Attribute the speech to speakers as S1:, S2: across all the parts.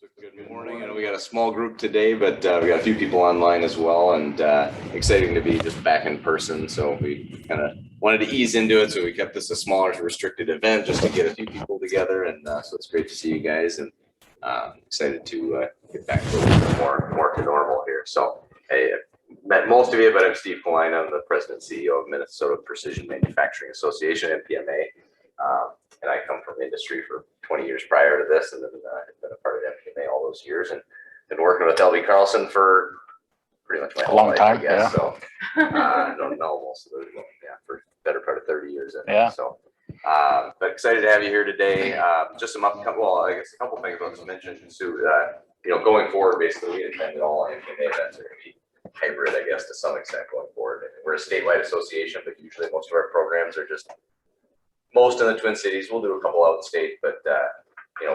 S1: Good morning, and we got a small group today, but we got a few people online as well, and exciting to be just back in person. So we kind of wanted to ease into it, so we kept this a smaller, restricted event just to get a few people together, and so it's great to see you guys, and excited to get back to a little bit more to normal here. So I met most of you, but I'm Steve Klein. I'm the president and CEO of Minnesota Precision Manufacturing Association-MPMA. And I come from industry for 20 years prior to this, and then I've been a part of MPMA all those years, and been working with LB Carlson for pretty much my whole life, I guess. Yeah. So I don't know, most of those, for the better part of 30 years. So, but excited to have you here today. Just some well, I guess a couple things I want to mention. So, going forward, basically, we intend that all MPMA events are going to be hybrid, I guess, to some extent going forward. We're a statewide association, but usually most of our programs are just most in the Twin Cities. We'll do a couple out of state, but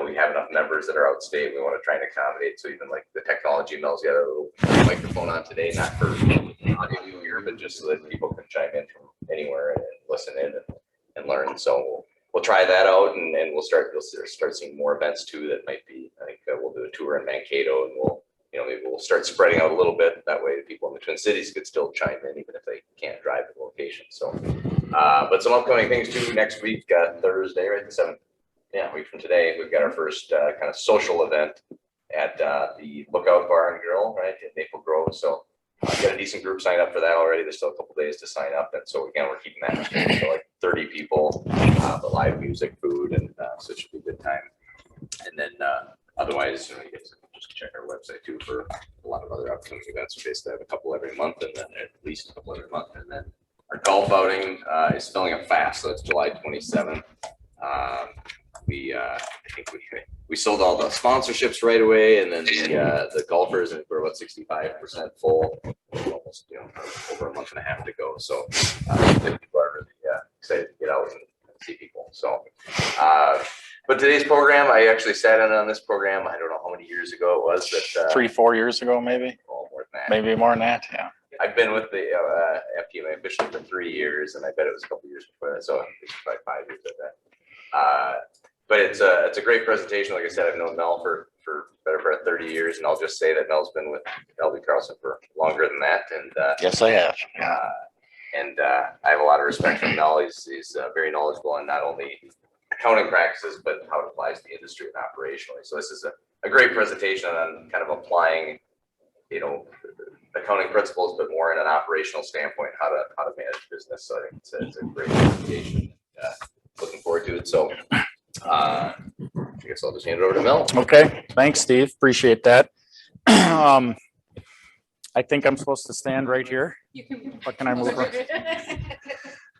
S1: we have enough members that are out of state. We want to try and accommodate. So even like the technology mills, got a little microphone on today, not for audio here, but just so that people can chime in from anywhere and listen in and learn. So we'll try that out, and you'll start seeing more events too. That might be, I think we'll do a tour in Mankato, and maybe we'll start spreading out a little bit. That way, the people in the Twin Cities could still chime in, even if they can't drive to the location. So, but some upcoming things too. Next week, Thursday, right, the 7th. Yeah, a week from today, we've got our first kind of social event at the Lookout Bar and Grill, right, in Maple Grove. So, got a decent group signed up for that already. There's still a couple days to sign up, and so again, we're keeping that restricted to like 30 people. But live music, food, and so it should be a good time. And then otherwise, you guys can just check our website too for a lot of other upcoming events. We basically have a couple every month, and then at least a couple every month. And then our golf outing is filling up fast, so it's July 27th. I think we sold all the sponsorships right away, and then the golfers, and we're about 65% full. Almost over a month and a half to go. So people are really excited to get out and see people. So. But today's program, I actually sat in on this program. I don't know how many years ago it was, but
S2: 3-4 years ago, maybe.
S1: Oh, more than that.
S2: Maybe more than that. Yeah.
S1: I've been with the MPMA officially for 3 years, and I bet it was a couple years before that. So it's probably 5 years of that. But it's a great presentation. Like I said, I've known Mel for better part of 30 years, and I'll just say that Mel's been with LB Carlson for longer than that. And
S2: yes, I have.
S1: And I have a lot of respect for Mel. He's very knowledgeable on not only accounting practices, but how it applies to the industry and operationally. So this is a great presentation on kind of applying, accounting principles, but more in an operational standpoint, how to manage business. So I think it's a great presentation. Looking forward to it. So I guess I'll just hand it over to Mel.
S2: Okay. Thanks, Steve. Appreciate that. I think I'm supposed to stand right here. What can I move around?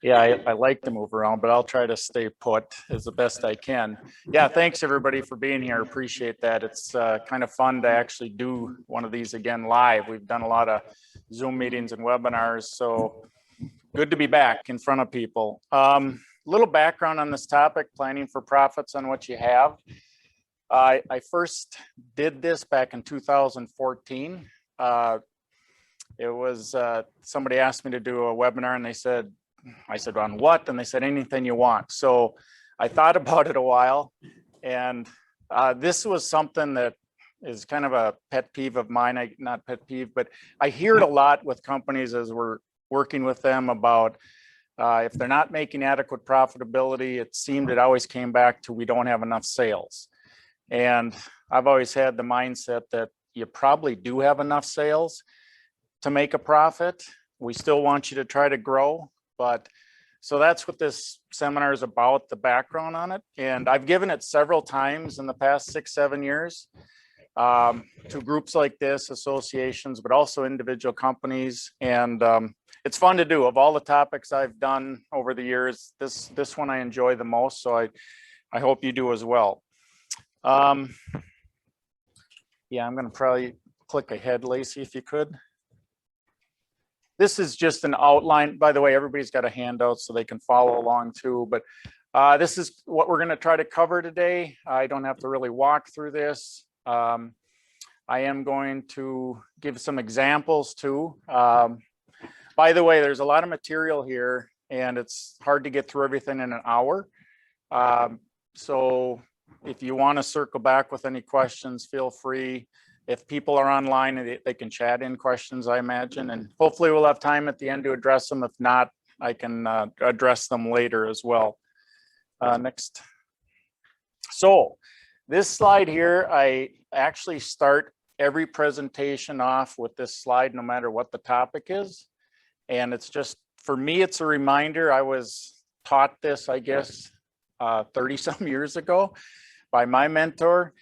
S2: Yeah, I like to move around, but I'll try to stay put as the best I can. Yeah, thanks everybody for being here. Appreciate that. It's kind of fun to actually do one of these again live. We've done a lot of Zoom meetings and webinars, so good to be back in front of people. Little background on this topic, planning for profits on what you have. I first did this back in 2014. It was somebody asked me to do a webinar, and I said, on what? And they said, anything you want. So I thought about it a while, and this was something that is kind of a pet peeve of mine. Not pet peeve, but I hear it a lot with companies as we're working with them about if they're not making adequate profitability. It always came back to we don't have enough sales. And I've always had the mindset that you probably do have enough sales to make a profit. We still want you to try to grow. But so that's what this seminar is about, the background on it. And I've given it several times in the past 6-7 years to groups like this, associations, but also individual companies. And it's fun to do. Of all the topics I've done over the years, this one I enjoy the most. So I hope you do as well. Yeah, I'm going to probably click ahead, Lacey, if you could. This is just an outline. By the way, everybody's got a handout so they can follow along too. But this is what we're going to try to cover today. I don't have to really walk through this. I am going to give some examples too. By the way, there's a lot of material here, and it's hard to get through everything in an hour. So if you want to circle back with any questions, feel free. If people are online, they can chat in questions, I imagine, and hopefully we'll have time at the end to address them. If not, I can address them later as well. Next. So this slide here, I actually start every presentation off with this slide, no matter what the topic is. And it's just, for me, it's a reminder. I was taught this, I guess, 30 some years ago by my mentor.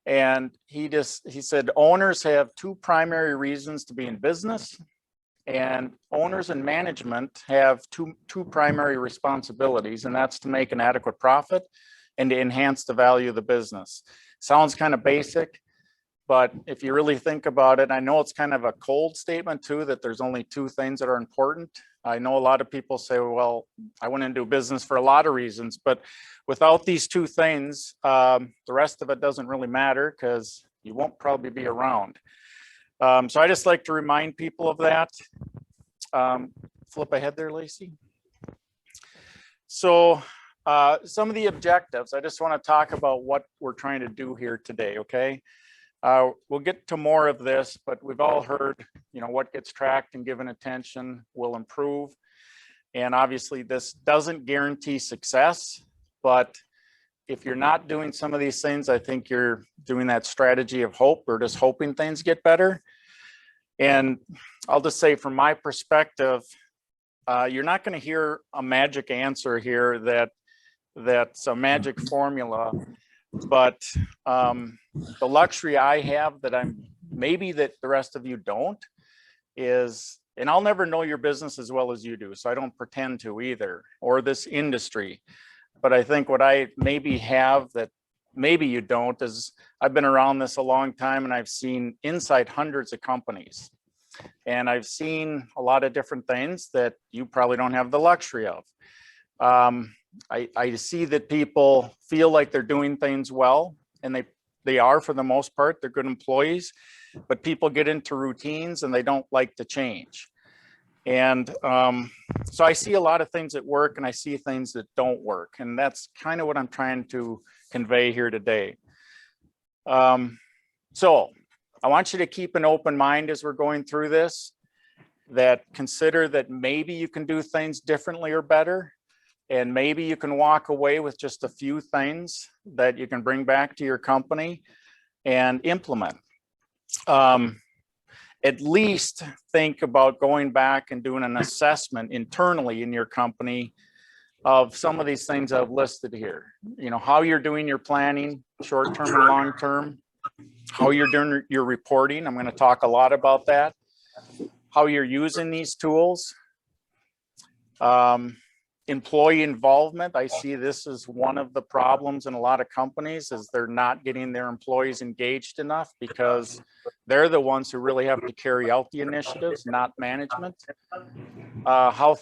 S2: And he said, owners have two primary reasons to be in business, and owners and management have two primary responsibilities, and that's to make an adequate profit and to enhance the value of the business. Sounds kind of basic, but if you really think about it, I know it's kind of a cold statement too, that there's only two things that are important. I know a lot of people say, well, I went into business for a lot of reasons, but without these two things, the rest of it doesn't really matter because you won't probably be around. So I just like to remind people of that. Flip ahead there, Lacey. So some of the objectives, I just want to talk about what we're trying to do here today, okay? We'll get to more of this, but we've all heard, what gets tracked and given attention will improve. And obviously this doesn't guarantee success, but if you're not doing some of these things, I think you're doing that strategy of hope or just hoping things get better. And I'll just say from my perspective, you're not going to hear a magic answer here that's a magic formula, but the luxury I have that maybe that the rest of you don't is, and I'll never know your business as well as you do, so I don't pretend to either, or this industry. But I think what I maybe have that maybe you don't is I've been around this a long time, and I've seen inside hundreds of companies. And I've seen a lot of different things that you probably don't have the luxury of. I see that people feel like they're doing things well, and they are for the most part. They're good employees, but people get into routines and they don't like to change. And so I see a lot of things that work, and I see things that don't work. And that's kind of what I'm trying to convey here today. So I want you to keep an open mind as we're going through this, that consider that maybe you can do things differently or better. And maybe you can walk away with just a few things that you can bring back to your company and implement. At least think about going back and doing an assessment internally in your company of some of these things I've listed here. How you're doing your planning, short-term and long-term, how you're doing your reporting. I'm going to talk a lot about that. How you're using these tools. Employee involvement. I see this as one of the problems in a lot of companies is they're not getting their employees engaged enough because they're the ones who really have to carry out the initiatives, not management. How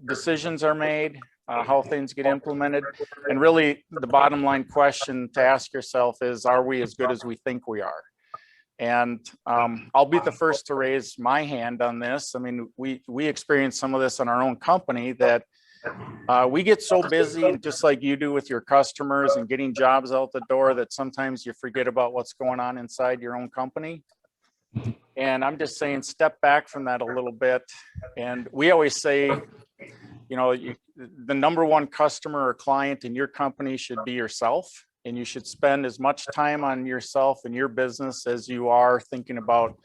S2: decisions are made, how things get implemented. And really the bottom line question to ask yourself is, are we as good as we think we are? And I'll be the first to raise my hand on this. I mean, we experience some of this in our own company that we get so busy, just like you do with your customers and getting jobs out the door, that sometimes you forget about what's going on inside your own company. And I'm just saying, step back from that a little bit. And we always say, the number one customer or client in your company should be yourself. And you should spend as much time on yourself and your business as you are thinking about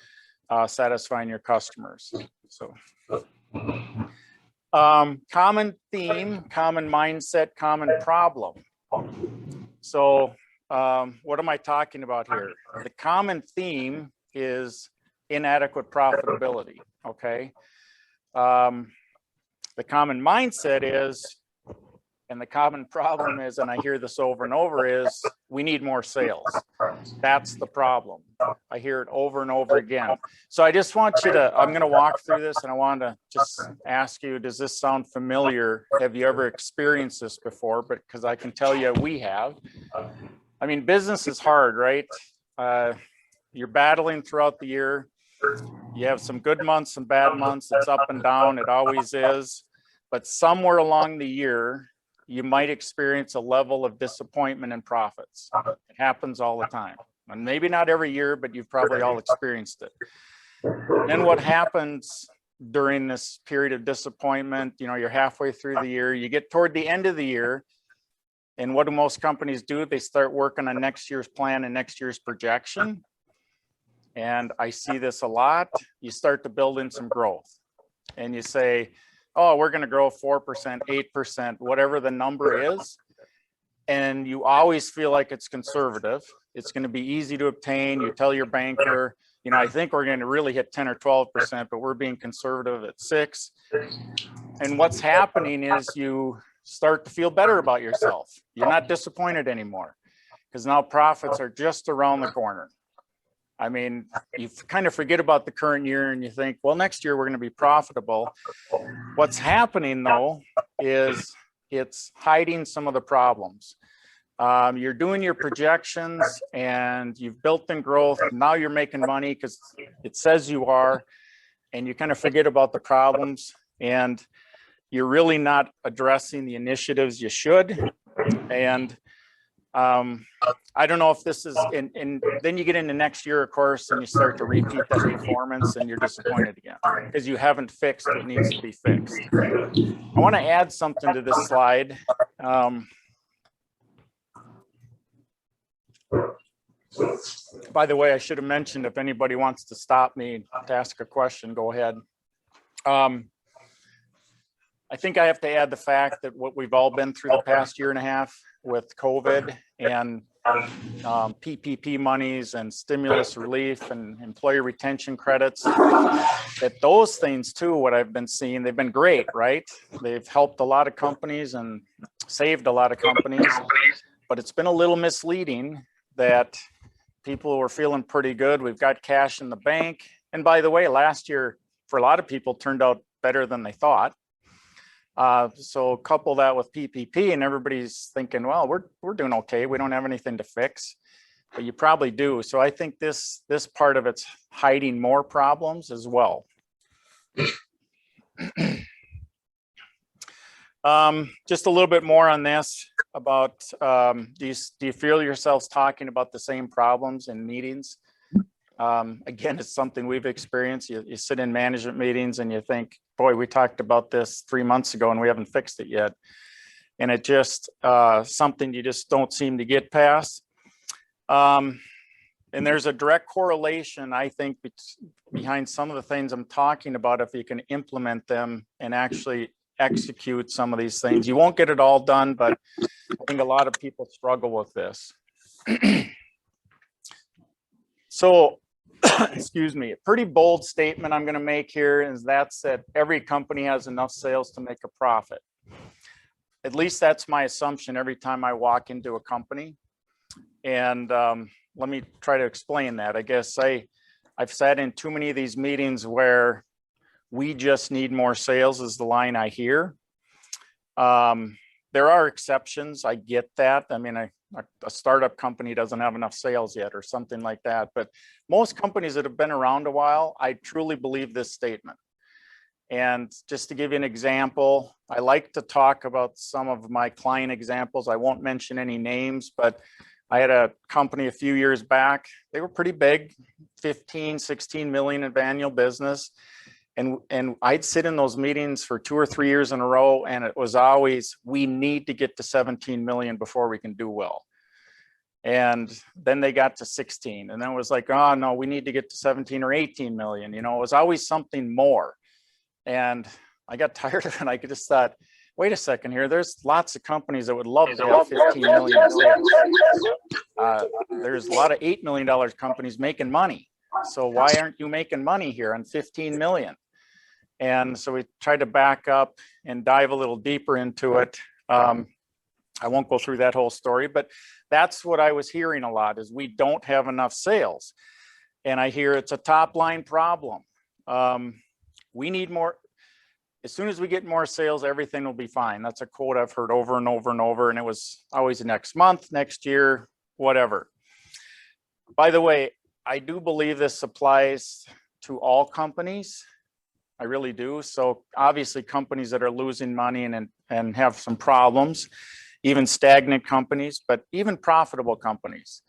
S2: satisfying your customers. So common theme, common mindset, common problem. So what am I talking about here? The common theme is inadequate profitability, okay? The common mindset is, and the common problem is, and I hear this over and over, is we need more sales. That's the problem. I hear it over and over again. So I just want you to, I'm going to walk through this, and I want to just ask you, does this sound familiar? Have you ever experienced this before? But because I can tell you we have. I mean, business is hard, right? You're battling throughout the year. You have some good months, some bad months. It's up and down. It always is. But somewhere along the year, you might experience a level of disappointment in profits. It happens all the time. And maybe not every year, but you've probably all experienced it. Then what happens during this period of disappointment, you know, you're halfway through the year, you get toward the end of the year, and what do most companies do? They start working on next year's plan and next year's projection. And I see this a lot. You start to build in some growth and you say, oh, we're going to grow 4%, 8%, whatever the number is. And you always feel like it's conservative. It's going to be easy to obtain. You tell your banker, you know, I think we're going to really hit 10 or 12%, but we're being conservative at 6. And what's happening is you start to feel better about yourself. You're not disappointed anymore because now profits are just around the corner. I mean, you kind of forget about the current year and you think, well, next year we're going to be profitable. What's happening though is it's hiding some of the problems. You're doing your projections and you've built in growth. Now you're making money because it says you are, and you kind of forget about the problems and you're really not addressing the initiatives you should. And I don't know if this is, and then you get into next year, of course, and you start to repeat that performance and you're disappointed again because you haven't fixed what needs to be fixed. I want to add something to this slide. By the way, I should have mentioned if anybody wants to stop me to ask a question, go ahead. I think I have to add the fact that what we've all been through the past year and a half with COVID and PPP monies and stimulus relief and employee retention credits, that those things too, what I've been seeing, they've been great, right? They've helped a lot of companies and saved a lot of companies, but it's been a little misleading that people were feeling pretty good. We've got cash in the bank. And by the way, last year for a lot of people turned out better than they thought. So couple that with PPP and everybody's thinking, well, we're doing okay. We don't have anything to fix, but you probably do. So I think this part of it's hiding more problems as well. Just a little bit more on this about, do you feel yourselves talking about the same problems in meetings? Again, it's something we've experienced. You sit in management meetings and you think, boy, we talked about this 3 months ago and we haven't fixed it yet. And it just something you just don't seem to get past. And there's a direct correlation, I think, behind some of the things I'm talking about. If you can implement them and actually execute some of these things, you won't get it all done, but I think a lot of people struggle with this. So, excuse me, a pretty bold statement I'm going to make here is that every company has enough sales to make a profit. At least that's my assumption every time I walk into a company. And let me try to explain that. I guess I've sat in too many of these meetings where we just need more sales is the line I hear. There are exceptions. I get that. I mean, a startup company doesn't have enough sales yet or something like that. But most companies that have been around a while, I truly believe this statement. And just to give you an example, I like to talk about some of my client examples. I won't mention any names, but I had a company a few years back. They were pretty big, 15, 16 million of annual business. And I'd sit in those meetings for 2 or 3 years in a row, and it was always, we need to get to 17 million before we can do well. And then they got to 16, and then it was like, oh no, we need to get to 17 or 18 million. You know, it was always something more. And I got tired of it. I just thought, wait a second here, there's lots of companies that would love to have 15 million sales. There's a lot of $8 million companies making money. So why aren't you making money here on 15 million? And so we tried to back up and dive a little deeper into it. I won't go through that whole story, but that's what I was hearing a lot is we don't have enough sales. And I hear it's a top line problem. We need more. As soon as we get more sales, everything will be fine. That's a quote I've heard over and over and over. And it was always next month, next year, whatever. By the way, I do believe this applies to all companies. I really do. So obviously companies that are losing money and and have some problems, even stagnant companies, but even profitable companies.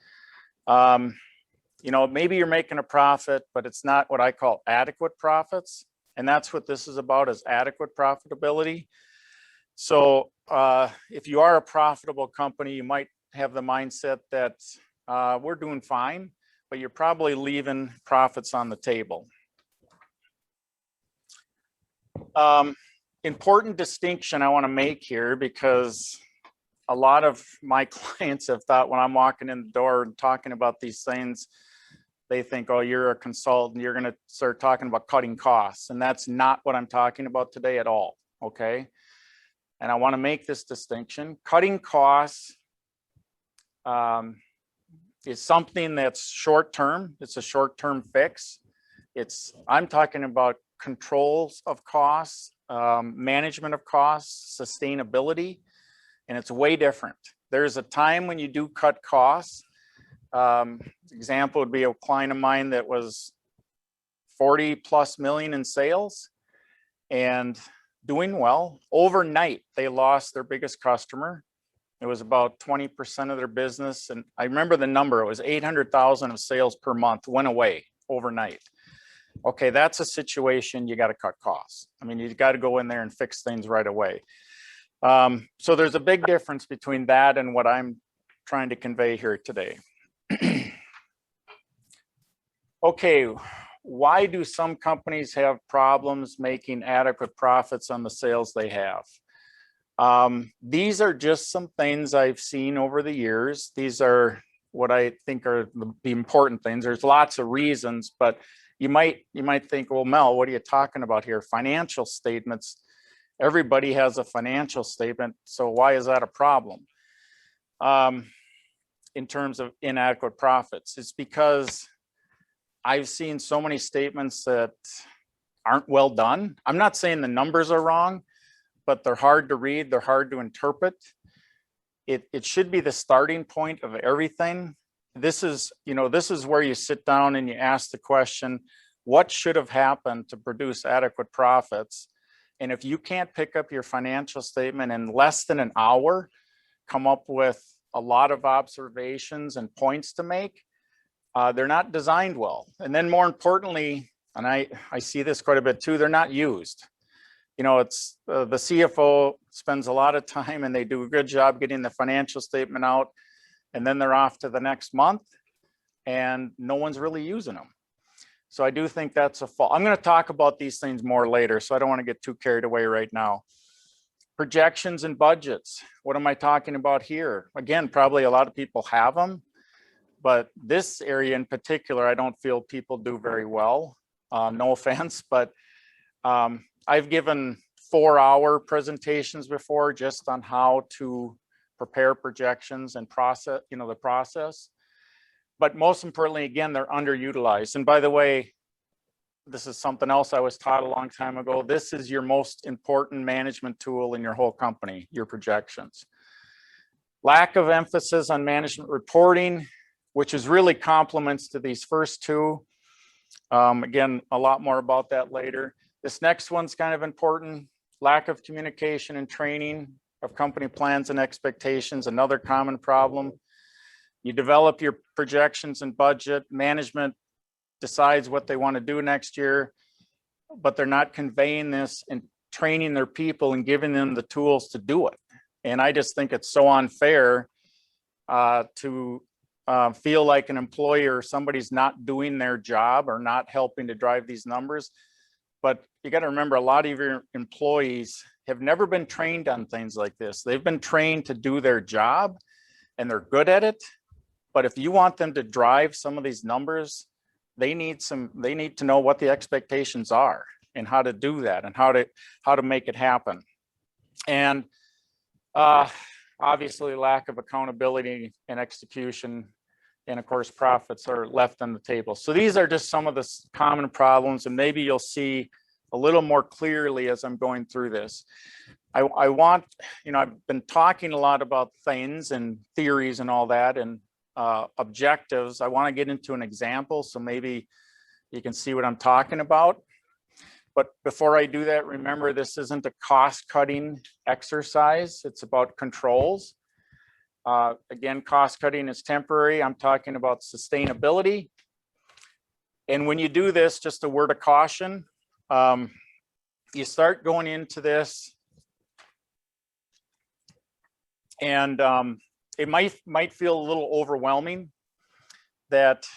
S2: You know, maybe you're making a profit, but it's not what I call adequate profits. And that's what this is about, is adequate profitability. So if you are a profitable company, you might have the mindset that we're doing fine, but you're probably leaving profits on the table. Important distinction I want to make here, because a lot of my clients have thought when I'm walking in the door and talking about these things, they think, oh, you're a consultant, you're going to start talking about cutting costs. And that's not what I'm talking about today at all. Okay. And I want to make this distinction. Cutting costs is something that's short-term. It's a short-term fix. I'm talking about controls of costs, management of costs, sustainability, and it's way different. There's a time when you do cut costs. Example would be a client of mine that was 40+ million in sales and doing well. Overnight, they lost their biggest customer. It was about 20% of their business. And I remember the number, it was 800,000 of sales per month went away overnight. Okay, that's a situation you got to cut costs. I mean, you got to go in there and fix things right away. So there's a big difference between that and what I'm trying to convey here today. Okay, why do some companies have problems making adequate profits on the sales they have? These are just some things I've seen over the years. These are what I think are the important things. There's lots of reasons, but you might think, well, Mel, what are you talking about here? Financial statements. Everybody has a financial statement, so why is that a problem? In terms of inadequate profits, it's because I've seen so many statements that aren't well done. I'm not saying the numbers are wrong, but they're hard to read, they're hard to interpret. It should be the starting point of everything. This is where you sit down and you ask the question, what should have happened to produce adequate profits? And if you can't pick up your financial statement in less than an hour, come up with a lot of observations and points to make, they're not designed well. And then more importantly, and I see this quite a bit too, they're not used. You know, it's the CFO spends a lot of time and they do a good job getting the financial statement out, and then they're off to the next month and no one's really using them. So I do think that's a fault. I'm going to talk about these things more later, so I don't want to get too carried away right now. Projections and budgets. What am I talking about here? Again, probably a lot of people have them, but this area in particular, I don't feel people do very well. No offense, but I've given 4-hour presentations before just on how to prepare projections and process, the process. But most importantly, again, they're underutilized. And by the way, this is something else I was taught a long time ago. This is your most important management tool in your whole company, your projections. Lack of emphasis on management reporting, which is really complements to these first two. Again, a lot more about that later. This next one's kind of important. Lack of communication and training of company plans and expectations, another common problem. You develop your projections and budget. Management decides what they want to do next year, but they're not conveying this and training their people and giving them the tools to do it. And I just think it's so unfair to feel like an employer, somebody's not doing their job or not helping to drive these numbers. But you got to remember, a lot of your employees have never been trained on things like this. They've been trained to do their job and they're good at it. But if you want them to drive some of these numbers, they need to know what the expectations are and how to do that and how to make it happen. And obviously lack of accountability and execution, and of course profits are left on the table. So these are just some of the common problems, and maybe you'll see a little more clearly as I'm going through this. I want, I've been talking a lot about things and theories and all that, and objectives. I want to get into an example so maybe you can see what I'm talking about. But before I do that, remember, this isn't a cost-cutting exercise. It's about controls. Again, cost-cutting is temporary. I'm talking about sustainability. And when you do this, just a word of caution, you start going into this, and it might feel a little overwhelming that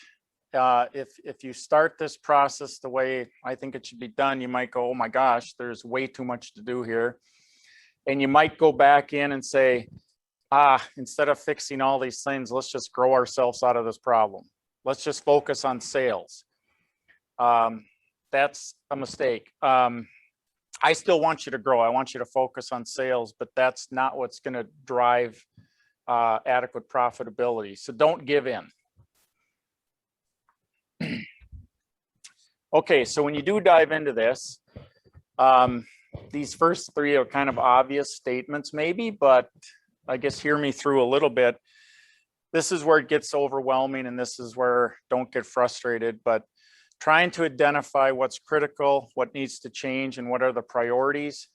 S2: if you start this process the way I think it should be done, you might go, oh my gosh, there's way too much to do here. And you might go back in and say, instead of fixing all these things, let's just grow ourselves out of this problem. Let's just focus on sales. That's a mistake. I still want you to grow. I want you to focus on sales, but that's not what's going to drive adequate profitability. So don't give in. Okay, so when you do dive into this, these first three are kind of obvious statements maybe, but I guess hear me through a little bit. This is where it gets overwhelming, and this is where don't get frustrated, but trying to identify what's critical, what needs to change, and what are the priorities.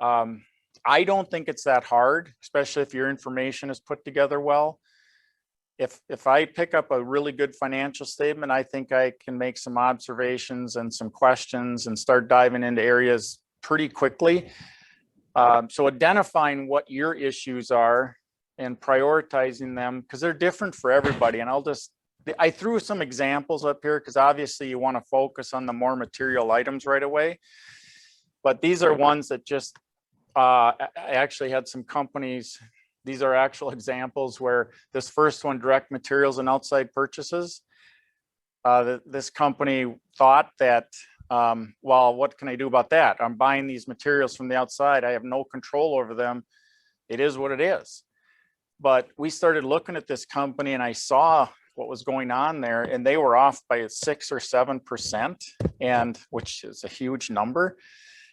S2: I don't think it's that hard, especially if your information is put together well. If I pick up a really good financial statement, I think I can make some observations and some questions and start diving into areas pretty quickly. So identifying what your issues are and prioritizing them, because they're different for everybody. And I threw some examples up here because obviously you want to focus on the more material items right away. But these are ones that just, I actually had some companies, these are actual examples where this first one, direct materials and outside purchases. This company thought that, well, what can I do about that? I'm buying these materials from the outside. I have no control over them. It is what it is. But we started looking at this company and I saw what was going on there, and they were off by 6 or 7%, and which is a huge number.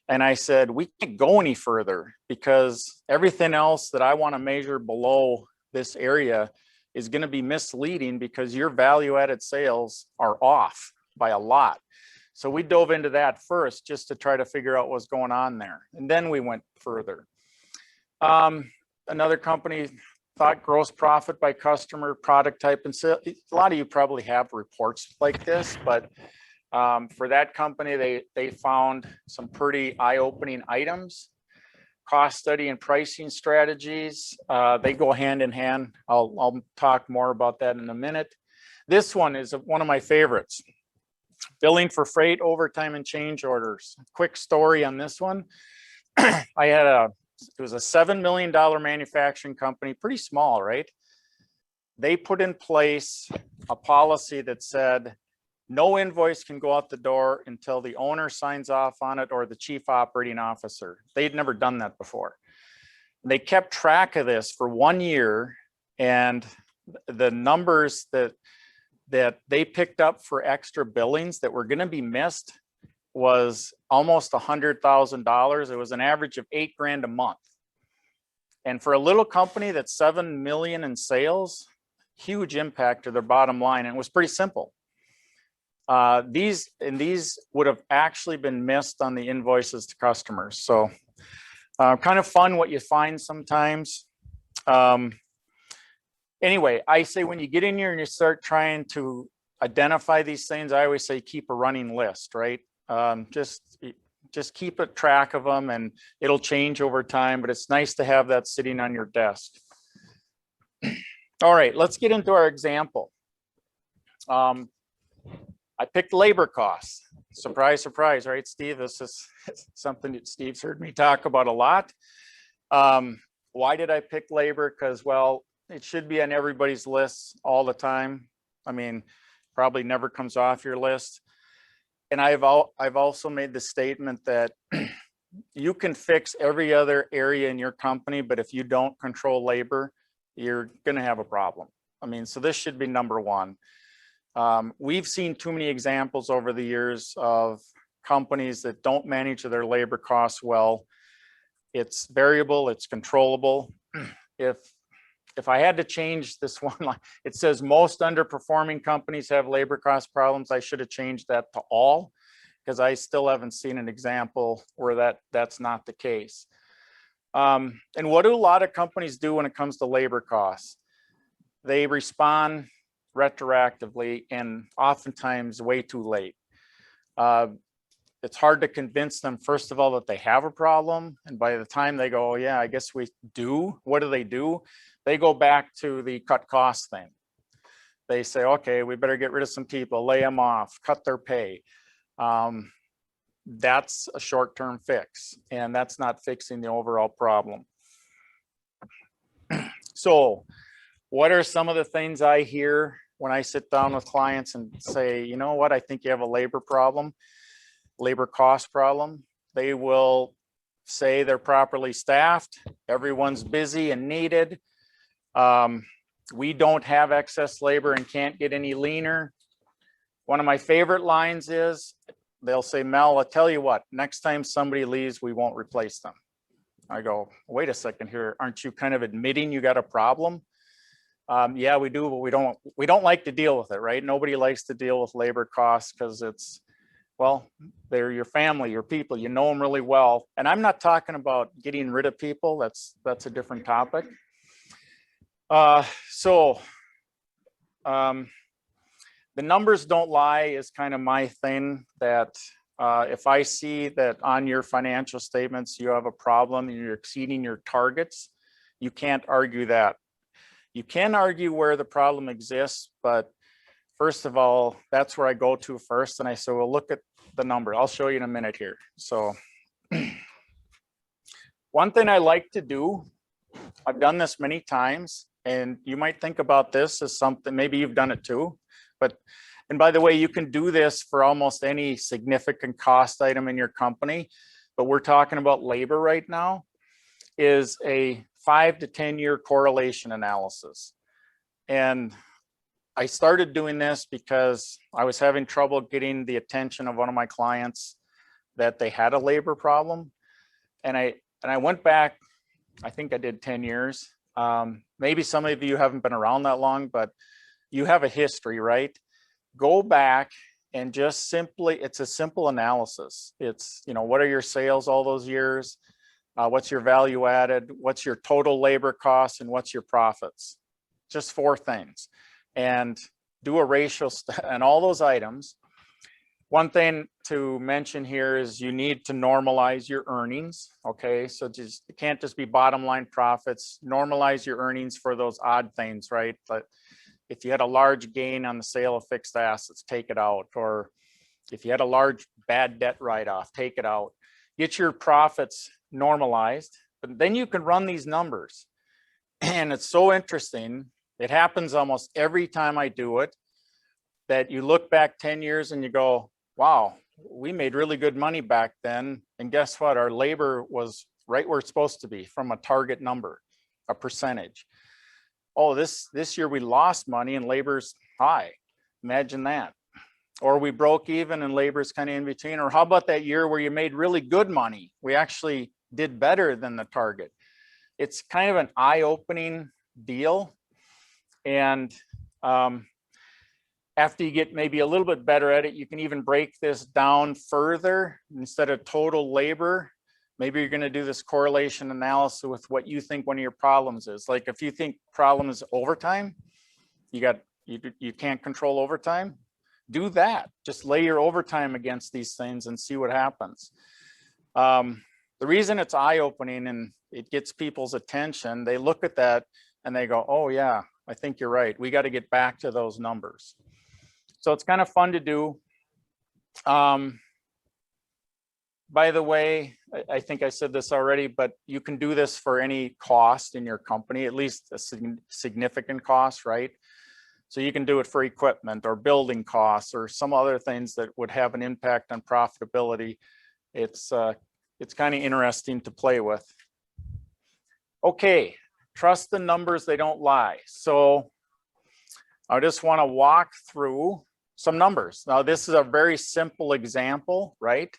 S2: And I said, we can't go any further because everything else that I want to measure below this area is going to be misleading because your value-added sales are off by a lot. So we dove into that first just to try to figure out what's going on there. And then we went further. Another company thought gross profit by customer, product type, and sale. A lot of you probably have reports like this, but for that company, they found some pretty eye-opening items. Cost study and pricing strategies, they go hand in hand. I'll talk more about that in a minute. This one is one of my favorites. Billing for freight, overtime, and change orders. Quick story on this one. It was a $7 million manufacturing company, pretty small, right? They put in place a policy that said no invoice can go out the door until the owner signs off on it or the chief operating officer. They'd never done that before. They kept track of this for 1 year, and the numbers that they picked up for extra billings that were going to be missed was almost $100,000. It was an average of $8,000 a month. And for a little company that's 7 million in sales, huge impact to their bottom line. And it was pretty simple. These would have actually been missed on the invoices to customers. So kind of fun what you find sometimes. Anyway, I say when you get in here and you start trying to identify these things, I always say keep a running list, right? Just keep a track of them, and it'll change over time, but it's nice to have that sitting on your desk. All right, let's get into our example. I picked labor costs. Surprise, surprise, right, Steve? This is something that Steve's heard me talk about a lot. Why did I pick labor? Because, well, it should be on everybody's list all the time. I mean, probably never comes off your list. And I've also made the statement that you can fix every other area in your company, but if you don't control labor, you're going to have a problem. I mean, so this should be number one. We've seen too many examples over the years of companies that don't manage their labor costs well. It's variable, it's controllable. If I had to change this one line, it says most underperforming companies have labor cost problems. I should have changed that to all, because I still haven't seen an example where that's not the case. And what do a lot of companies do when it comes to labor costs? They respond retroactively and oftentimes way too late. It's hard to convince them, first of all, that they have a problem. And by the time they go, oh, yeah, I guess we do. What do? They go back to the cut cost thing. They say, okay, we better get rid of some people, lay them off, cut their pay. That's a short-term fix, and that's not fixing the overall problem. So what are some of the things I hear when I sit down with clients and say, you know what, I think you have a labor problem, labor cost problem? They will say they're properly staffed, everyone's busy and needed. We don't have excess labor and can't get any leaner. One of my favorite lines is, they'll say, Mel, I'll tell you what, next time somebody leaves, we won't replace them. I go, wait a second here, aren't you kind of admitting you got a problem? Yeah, we do, but we don't like to deal with it, right? Nobody likes to deal with labor costs because it's, well, they're your family, your people, you know them really well. And I'm not talking about getting rid of people, that's a different topic. The numbers don't lie is kind of my thing, that if I see that on your financial statements you have a problem and you're exceeding your targets, you can't argue that. You can argue where the problem exists, but first of all, that's where I go to first. And I say, well, look at the number. I'll show you in a minute here. So one thing I like to do, I've done this many times, and you might think about this as something, maybe you've done it too, but, and by the way, you can do this for almost any significant cost item in your company, but we're talking about labor right now, is a 5 to 10 year correlation analysis. And I started doing this because I was having trouble getting the attention of one of my clients that they had a labor problem. And I went back, I think I did 10 years. Maybe some of you haven't been around that long, but you have a history, right? Go back and just simply, it's a simple analysis. It's, you know, what are your sales all those years? What's your value added? What's your total labor costs? And what's your profits? Just 4 things. And do a ratio and all those items. One thing to mention here is you need to normalize your earnings. Okay, so just, it can't just be bottom line profits. Normalize your earnings for those odd things, right? But if you had a large gain on the sale of fixed assets, take it out. Or if you had a large bad debt write-off, take it out. Get your profits normalized, but then you can run these numbers. And it's so interesting. It happens almost every time I do it, that you look back 10 years and you go, wow, we made really good money back then. And guess what? Our labor was right where it's supposed to be from a target number, a percentage. Oh, this year we lost money and labor's high. Imagine that. Or we broke even and labor's kind of in between. Or how about that year where you made really good money? We actually did better than the target. It's kind of an eye-opening deal. And after you get maybe a little bit better at it, you can even break this down further. Instead of total labor, maybe you're going to do this correlation analysis with what you think one of your problems is. Like if you think problem is overtime, you can't control overtime, do that. Just lay your overtime against these things and see what happens. The reason it's eye-opening and it gets people's attention, they look at that and they go, oh yeah, I think you're right. We got to get back to those numbers. So it's kind of fun to do. By the way, I think I said this already, but you can do this for any cost in your company, at least a significant cost, right? So you can do it for equipment or building costs or some other things that would have an impact on profitability. It's kind of interesting to play with. Okay, trust the numbers, they don't lie. So I just want to walk through some numbers. Now, this is a very simple example, right?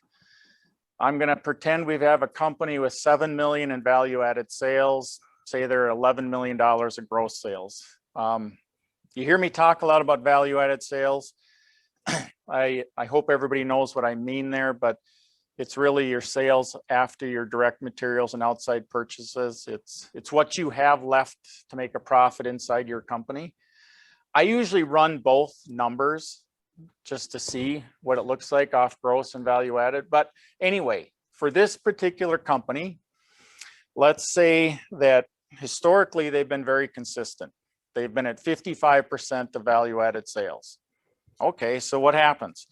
S2: I'm going to pretend we have a company with 7 million in value added sales. Say they're $11 million of gross sales. You hear me talk a lot about value added sales. I hope everybody knows what I mean there, but it's really your sales after your direct materials and outside purchases. It's what you have left to make a profit inside your company. I usually run both numbers just to see what it looks like off gross and value added. But anyway, for this particular company, let's say that historically they've been very consistent. They've been at 55% of value added sales. Okay, so what happens?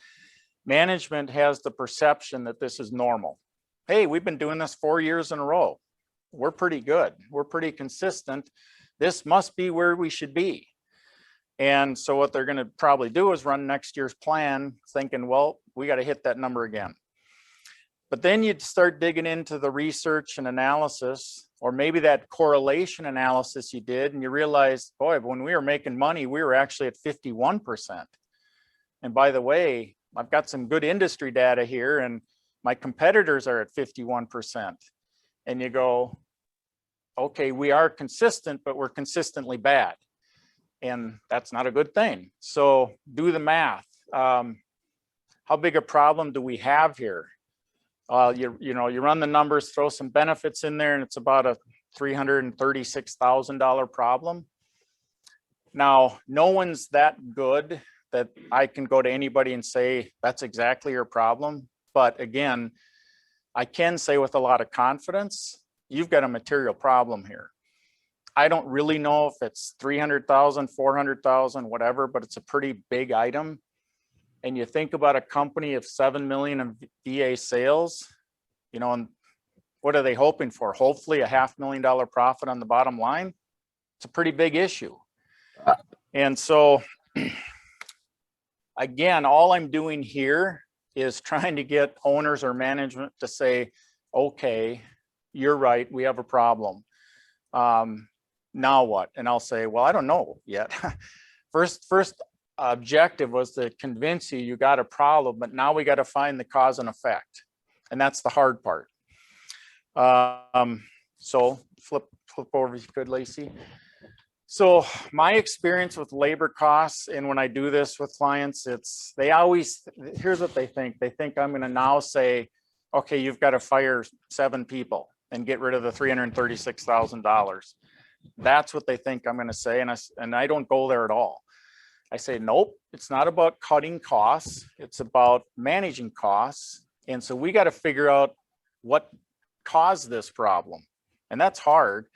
S2: Management has the perception that this is normal. Hey, we've been doing this 4 years in a row. We're pretty good. We're pretty consistent. This must be where we should be. And so what they're going to probably do is run next year's plan thinking, well, we got to hit that number again. But then you'd start digging into the research and analysis, or maybe that correlation analysis you did, and you realize, boy, when we were making money, we were actually at 51%. And by the way, I've got some good industry data here, and my competitors are at 51%. And you go, okay, we are consistent, but we're consistently bad. And that's not a good thing. So do the math. How big a problem do we have here? You run the numbers, throw some benefits in there, and it's about a $336,000 problem. Now, no one's that good that I can go to anybody and say, that's exactly your problem. But again, I can say with a lot of confidence, you've got a material problem here. I don't really know if it's 300,000, 400,000, whatever, but it's a pretty big item. And you think about a company of 7 million in VA sales, and what are they hoping for? Hopefully a $500,000 profit on the bottom line. It's a pretty big issue. And so again, all I'm doing here is trying to get owners or management to say, okay, you're right, we have a problem. Now what? And I'll say, well, I don't know yet. First objective was to convince you got a problem, but now we got to find the cause and effect. And that's the hard part. So flip over if you could, Lacey. So my experience with labor costs, and when I do this with clients, here's what they think. They think I'm going to now say, okay, you've got to fire 7 people and get rid of the $336,000. That's what they think I'm going to say. And I don't go there at all. I say, nope, it's not about cutting costs. It's about managing costs. And so we got to figure out what caused this problem. And that's hard.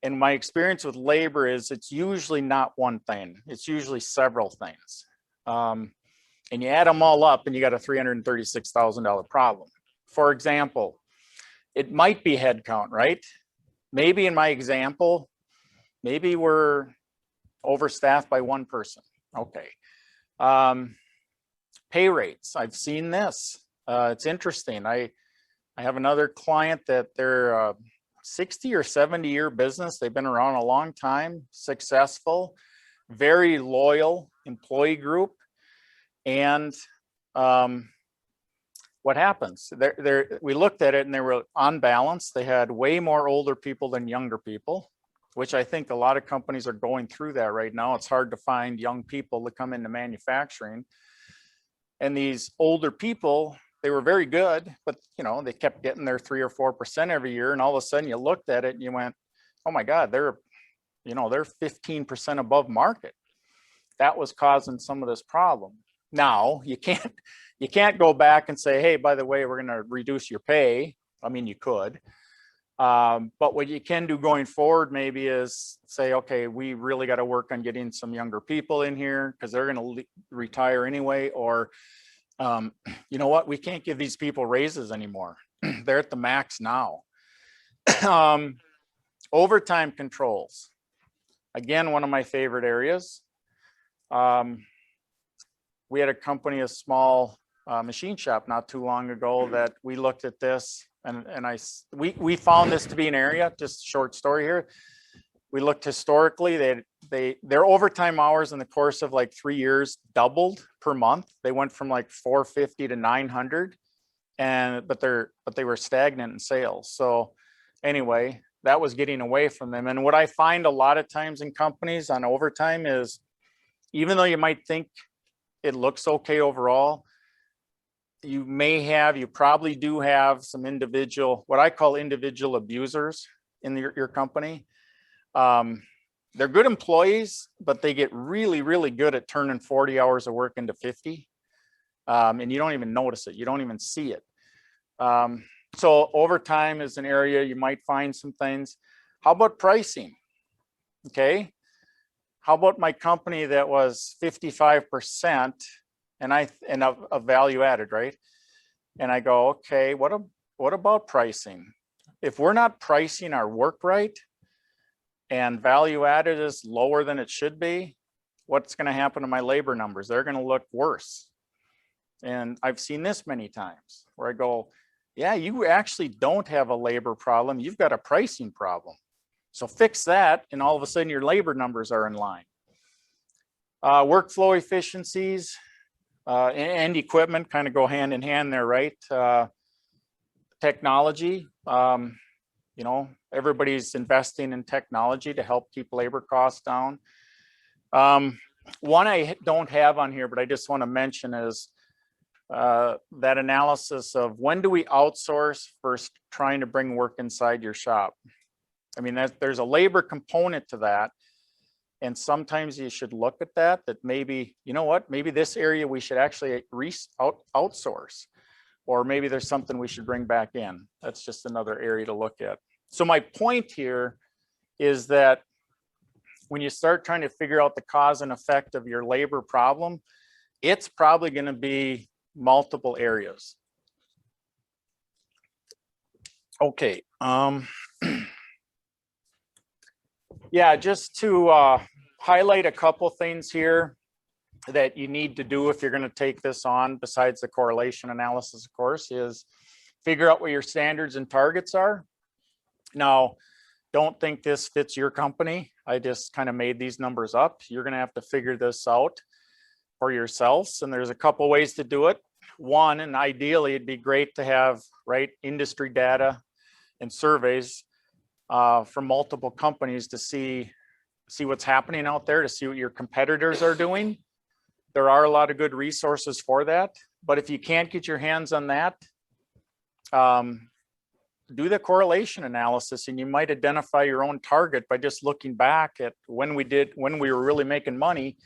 S2: And my experience with labor is it's usually not one thing. It's usually several things. And you add them all up and you got a $336,000 problem. For example, it might be headcount, right? Maybe in my example, maybe we're overstaffed by 1 person. Okay. Pay rates. I've seen this. It's interesting. I have another client that they're 60 or 70-year business. They've been around a long time, successful, very loyal employee group. And what happens? We looked at it and they were on balance. They had way more older people than younger people, which I think a lot of companies are going through that right now. It's hard to find young people to come into manufacturing. And these older people, they were very good, but they kept getting their 3 or 4% every year. And all of a sudden you looked at it and you went, oh my God, they're 15% above market. That was causing some of this problem. Now you can't go back and say, hey, by the way, we're going to reduce your pay. I mean, you could, but what you can do going forward maybe is say, okay, we really got to work on getting some younger people in here because they're going to retire anyway. Or you know what? We can't give these people raises anymore. They're at the max now. Overtime controls. Again, one of my favorite areas. We had a company, a small machine shop not too long ago that we looked at this and we found this to be an area, just a short story here. We looked historically, their overtime hours in the course of like 3 years doubled per month. They went from like 450 to 900, but they were stagnant in sales. So anyway, that was getting away from them. And what I find a lot of times in companies on overtime is, even though you might think it looks okay overall. You probably do have some individual, what I call individual abusers in your company. They're good employees, but they get really, really good at turning 40 hours of work into 50. And you don't even notice it. You don't even see it. So overtime is an area you might find some things. How about pricing? Okay. How about my company that was 55% and of value added, right? And I go, okay, what about pricing? If we're not pricing our work right and value added is lower than it should be, what's going to happen to my labor numbers? They're going to look worse. And I've seen this many times where I go, yeah, you actually don't have a labor problem. You've got a pricing problem. So fix that, and all of a sudden your labor numbers are in line. Workflow efficiencies and equipment kind of go hand in hand there, right? Technology, you know, everybody's investing in technology to help keep labor costs down. One I don't have on here, but I just want to mention is that analysis of when do we outsource versus trying to bring work inside your shop. I mean, there's a labor component to that. And sometimes you should look at that maybe, you know what, maybe this area we should actually outsource, or maybe there's something we should bring back in. That's just another area to look at. So my point here is that when you start trying to figure out the cause and effect of your labor problem, it's probably going to be multiple areas. Okay. Yeah, just to highlight a couple things here that you need to do if you're going to take this on, besides the correlation analysis, of course, is figure out what your standards and targets are. Now, don't think this fits your company. I just kind of made these numbers up. You're going to have to figure this out for yourselves. And there's a couple ways to do it. One, and ideally, it'd be great to have, right, industry data and surveys from multiple companies to see what's happening out there, to see what your competitors are doing. There are a lot of good resources for that. But if you can't get your hands on that, do the correlation analysis, and you might identify your own target by just looking back at when we were really making money.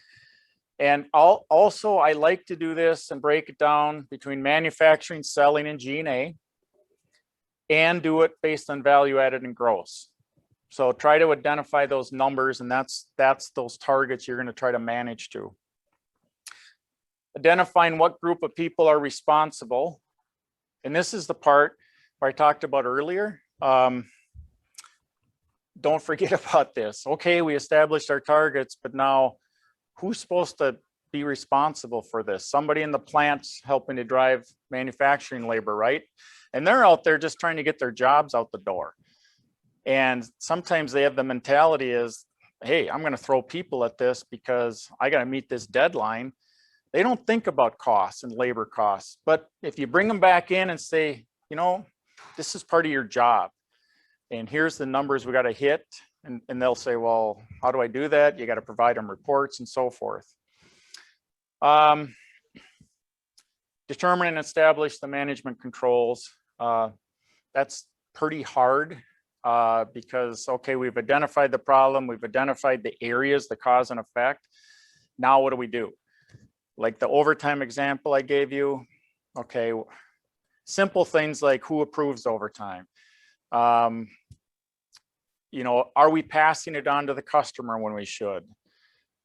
S2: And also, I like to do this and break it down between manufacturing, selling, and G&A, and do it based on value added and gross. So try to identify those numbers, and that's those targets you're going to try to manage to. Identifying what group of people are responsible. And this is the part where I talked about earlier. Don't forget about this. Okay, we established our targets, but now who's supposed to be responsible for this? Somebody in the plant's helping to drive manufacturing labor, right? And they're out there just trying to get their jobs out the door. And sometimes they have the mentality is, hey, I'm going to throw people at this because I got to meet this deadline. They don't think about costs and labor costs. But if you bring them back in and say, you know, this is part of your job, and here's the numbers we got to hit, and they'll say, well, how do I do that? You got to provide them reports and so forth. Determine and establish the management controls. That's pretty hard because, okay, we've identified the problem. We've identified the areas, the cause and effect. Now what do we do? Like the overtime example I gave you. Okay, simple things like who approves overtime? You know, are we passing it on to the customer when we should?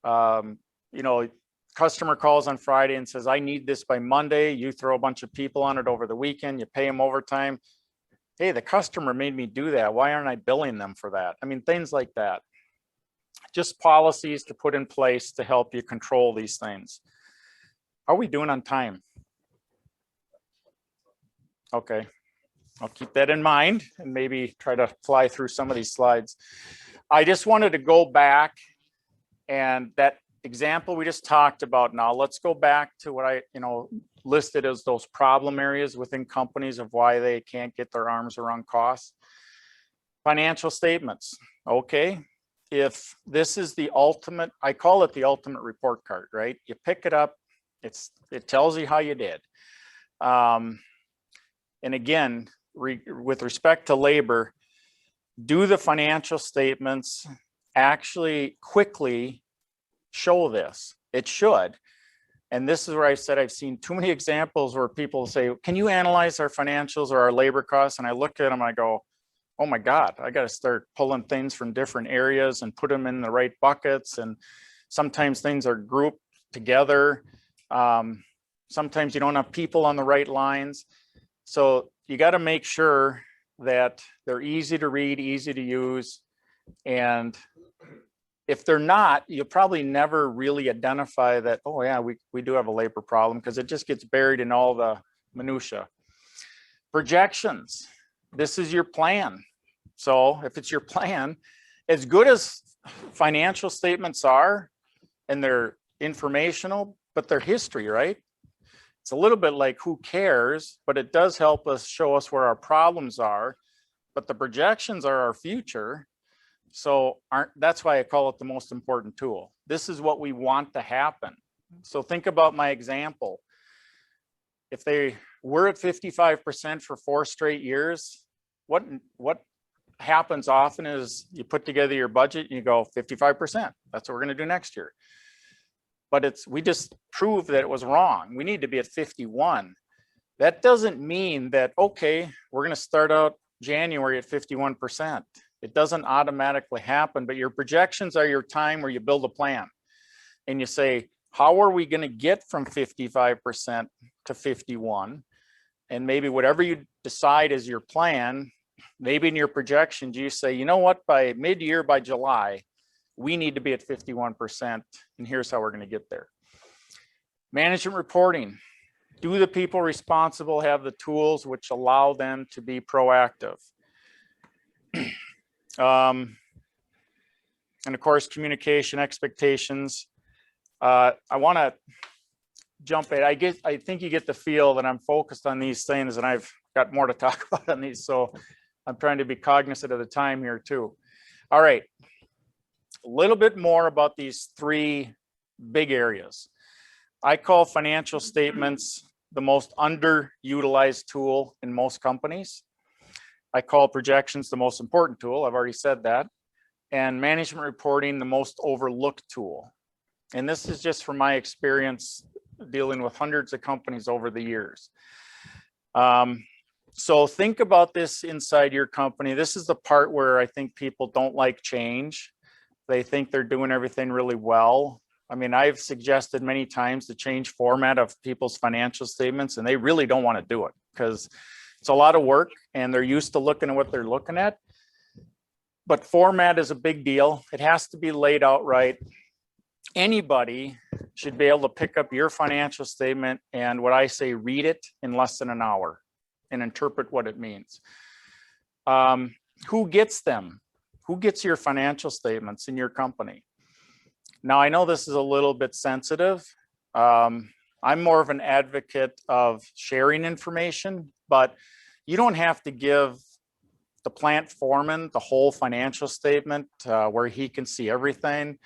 S2: You know, customer calls on Friday and says, I need this by Monday. You throw a bunch of people on it over the weekend, you pay them overtime. Hey, the customer made me do that. Why aren't I billing them for that? I mean, things like that. Just policies to put in place to help you control these things. How are we doing on time? Okay. I'll keep that in mind and maybe try to fly through some of these slides. I just wanted to go back, and that example we just talked about. Now let's go back to what I, listed as those problem areas within companies of why they can't get their arms around costs. Financial statements. Okay. If this is the ultimate, I call it the ultimate report card, right? You pick it up, It tells you how you did. And again, with respect to labor, do the financial statements actually quickly show this? It should. And this is where I said I've seen too many examples where people say, can you analyze our financials or our labor costs? And I look at them and I go, oh my God, I got to start pulling things from different areas and put them in the right buckets. And sometimes things are grouped together. Sometimes you don't have people on the right lines. So you got to make sure that they're easy to read, easy to use. And if they're not, you'll probably never really identify that, oh yeah, we do have a labor problem, because it just gets buried in all the minutia. Projections. This is your plan. So if it's your plan, as good as financial statements are, and they're informational, but they're history, right? It's a little bit like who cares, but it does help us show us where our problems are. But the projections are our future. So that's why I call it the most important tool. This is what we want to happen. So think about my example. If they were at 55% for 4 straight years, what happens often is you put together your budget and you go 55%. That's what we're going to do next year. But we just proved that it was wrong. We need to be at 51. That doesn't mean that, okay, we're going to start out January at 51%. It doesn't automatically happen, but your projections are your time where you build a plan and you say, how are we going to get from 55% to 51? And maybe whatever you decide is your plan, maybe in your projections, you say, you know what, by mid-year, by July, we need to be at 51%. And here's how we're going to get there. Management reporting. Do the people responsible have the tools which allow them to be proactive? And of course, communication expectations. I want to jump in. I think you get the feel that I'm focused on these things, and I've got more to talk about on these. So I'm trying to be cognizant of the time here too. All right. A little bit more about these 3 big areas. I call financial statements the most underutilized tool in most companies. I call projections the most important tool. I've already said that. And management reporting the most overlooked tool. And this is just from my experience dealing with hundreds of companies over the years. So think about this inside your company. This is the part where I think people don't like change. They think they're doing everything really well. I mean, I've suggested many times to change format of people's financial statements, and they really don't want to do it because it's a lot of work and they're used to looking at what they're looking at. But format is a big deal. It has to be laid out right. Anybody should be able to pick up your financial statement and, what I say, read it in less than an hour and interpret what it means. Who gets them? Who gets your financial statements in your company? Now, I know this is a little bit sensitive. I'm more of an advocate of sharing information, but you don't have to give the plant foreman the whole financial statement where he can see everything,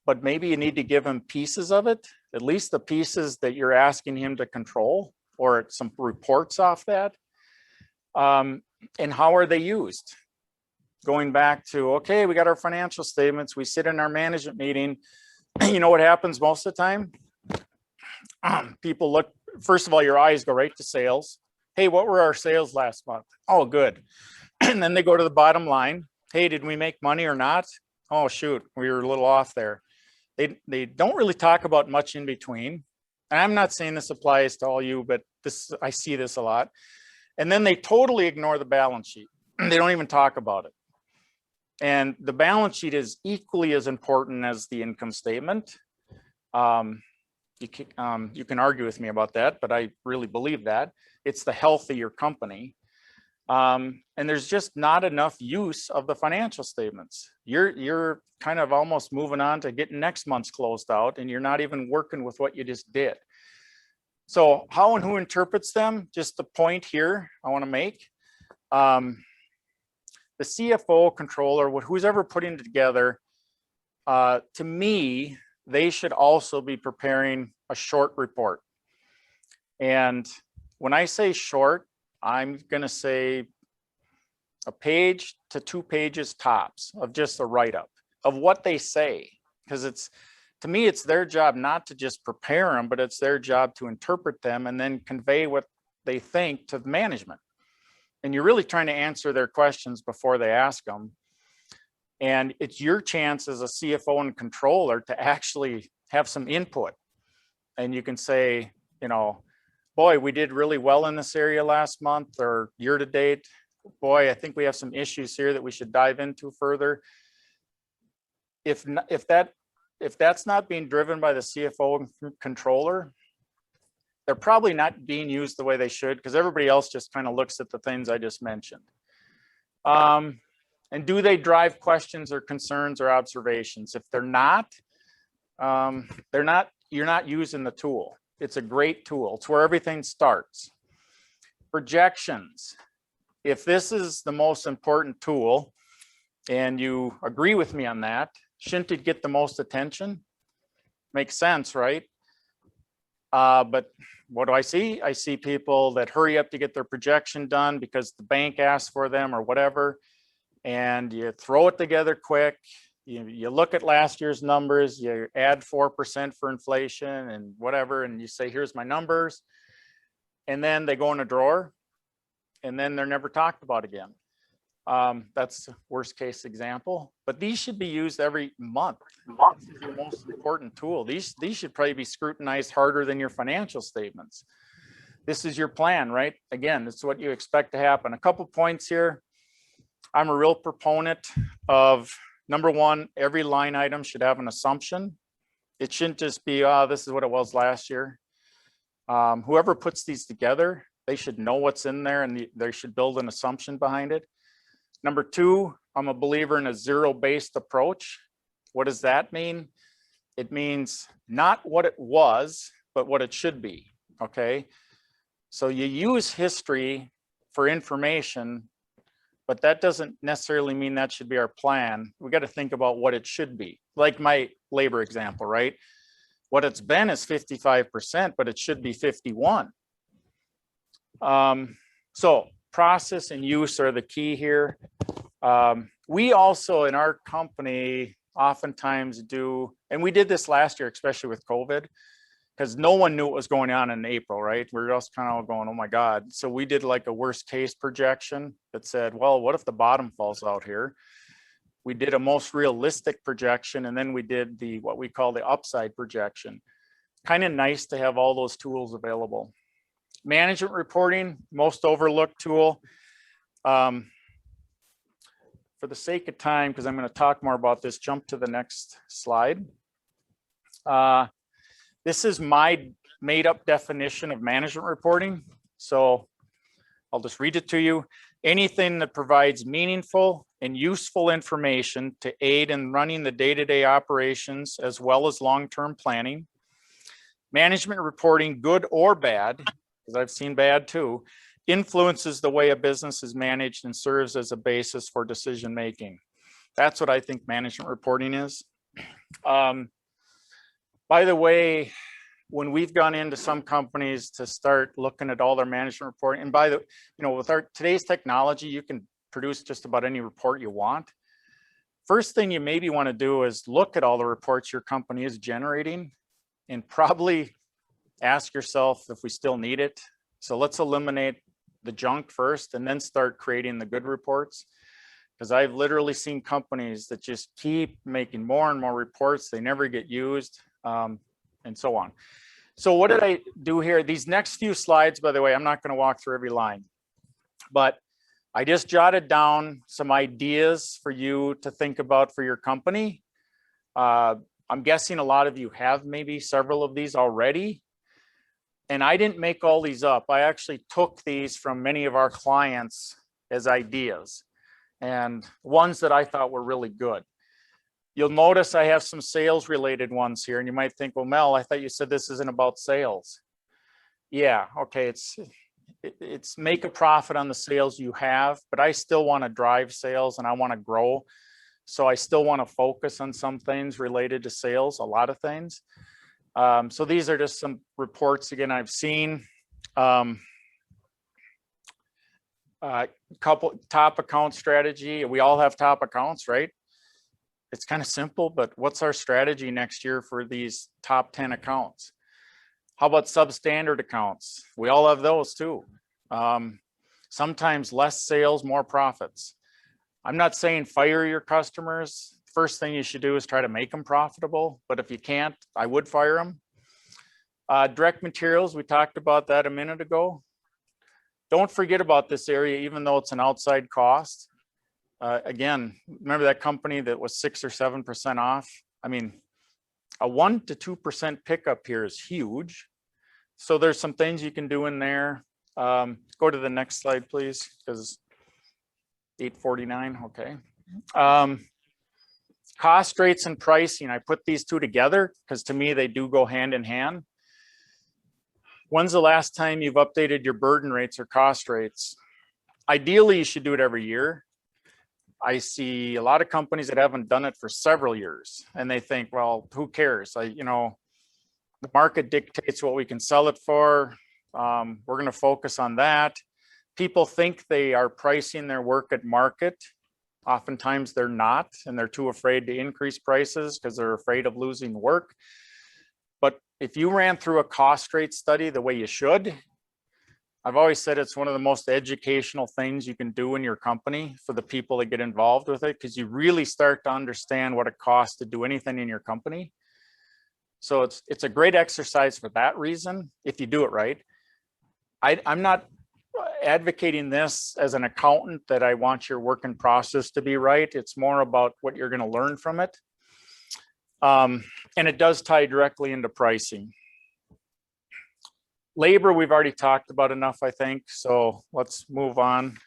S2: but maybe you need to give him pieces of it, at least the pieces that you're asking him to control, or some reports off that. And how are they used? Going back to, okay, we got our financial statements, we sit in our management meeting. You know what happens most of the time? People look, first of all, your eyes go right to sales. Hey, what were our sales last month? Oh, good. And then they go to the bottom line. Hey, did we make money or not? Oh, shoot, we were a little off there. They don't really talk about much in between. And I'm not saying this applies to all you, but I see this a lot. And then they totally ignore the balance sheet. They don't even talk about it. And the balance sheet is equally as important as the income statement. You can argue with me about that, but I really believe that. It's the health of your company. And there's just not enough use of the financial statements. You're kind of almost moving on to getting next month's closed out, and you're not even working with what you just did. So how and who interprets them? Just the point here I want to make. The CFO, controller, who's ever putting it together, to me, they should also be preparing a short report. And when I say short, I'm going to say a page to 2 pages tops of just a write-up of what they say. Because it's, to me, it's their job not to just prepare them, but it's their job to interpret them and then convey what they think to the management. And you're really trying to answer their questions before they ask them. And it's your chance as a CFO and controller to actually have some input. And you can say, you know, boy, we did really well in this area last month or year to date. Boy, I think we have some issues here that we should dive into further. If that's not being driven by the CFO and controller, they're probably not being used the way they should, because everybody else just kind of looks at the things I just mentioned. And do they drive questions or concerns or observations? If they're not, you're not using the tool. It's a great tool. It's where everything starts. Projections. If this is the most important tool and you agree with me on that, shouldn't it get the most attention? Makes sense, right? But what do I see? I see people that hurry up to get their projection done because the bank asked for them or whatever, and you throw it together quick. You look at last year's numbers, you add 4% for inflation and whatever, and you say, here's my numbers. And then they go in a drawer, and then they're never talked about again. That's the worst case example, but these should be used every month. This is the most important tool. These should probably be scrutinized harder than your financial statements. This is your plan, right? Again, this is what you expect to happen. A couple points here. I'm a real proponent of, number one, every line item should have an assumption. It shouldn't just be, this is what it was last year. Whoever puts these together, they should know what's in there and they should build an assumption behind it. Number two, I'm a believer in a zero-based approach. What does that mean? It means not what it was, but what it should be, okay? So you use history for information, but that doesn't necessarily mean that should be our plan. We got to think about what it should be. Like my labor example, right? What it's been is 55%, but it should be 51. So process and use are the key here. We also in our company oftentimes do, and we did this last year, especially with COVID, because no one knew what was going on in April, right? We were just kind of going, oh my God. So we did like a worst case projection that said, well, what if the bottom falls out here? We did a most realistic projection, and then we did the what we call the upside projection. Kind of nice to have all those tools available. Management reporting, most overlooked tool. For the sake of time, because I'm going to talk more about this, jump to the next slide. This is my made up definition of management reporting. So I'll just read it to you. Anything that provides meaningful and useful information to aid in running the day-to-day operations as well as long-term planning. Management reporting, good or bad, because I've seen bad too, influences the way a business is managed and serves as a basis for decision making. That's what I think management reporting is. By the way, when we've gone into some companies to start looking at all their management reporting, and by the, with our today's technology, you can produce just about any report you want. First thing you maybe want to do is look at all the reports your company is generating and probably ask yourself if we still need it. So let's eliminate the junk first and then start creating the good reports. Because I've literally seen companies that just keep making more and more reports. They never get used, and so on. So what did I do here? These next few slides, by the way, I'm not going to walk through every line, but I just jotted down some ideas for you to think about for your company. I'm guessing a lot of you have maybe several of these already. And I didn't make all these up. I actually took these from many of our clients as ideas and ones that I thought were really good. You'll notice I have some sales related ones here, and you might think, well, Mel, I thought you said this isn't about sales. Yeah, okay, it's make a profit on the sales you have, but I still want to drive sales and I want to grow. So I still want to focus on some things related to sales, a lot of things. So these are just some reports again I've seen. Couple top account strategy. We all have top accounts, right? It's kind of simple, but what's our strategy next year for these top 10 accounts? How about substandard accounts? We all have those too. Sometimes less sales, more profits. I'm not saying fire your customers. First thing you should do is try to make them profitable, but if you can't, I would fire them. Direct materials, we talked about that a minute ago. Don't forget about this area, even though it's an outside cost. Again, remember that company that was 6 or 7% off? I mean, a 1 to 2% pickup here is huge. So there's some things you can do in there. Go to the next slide, please, because 849, okay. Cost rates and pricing, I put these two together because to me, they do go hand in hand. When's the last time you've updated your burden rates or cost rates? Ideally, you should do it every year. I see a lot of companies that haven't done it for several years and they think, well, who cares? The market dictates what we can sell it for. We're going to focus on that. People think they are pricing their work at market. Oftentimes they're not, and they're too afraid to increase prices because they're afraid of losing work. But if you ran through a cost rate study the way you should, I've always said it's one of the most educational things you can do in your company for the people that get involved with it, because you really start to understand what it costs to do anything in your company. So it's a great exercise for that reason, if you do it right. I'm not advocating this as an accountant that I want your working process to be right. It's more about what you're going to learn from it. And it does tie directly into pricing. Labor, we've already talked about enough, I think. So let's move on.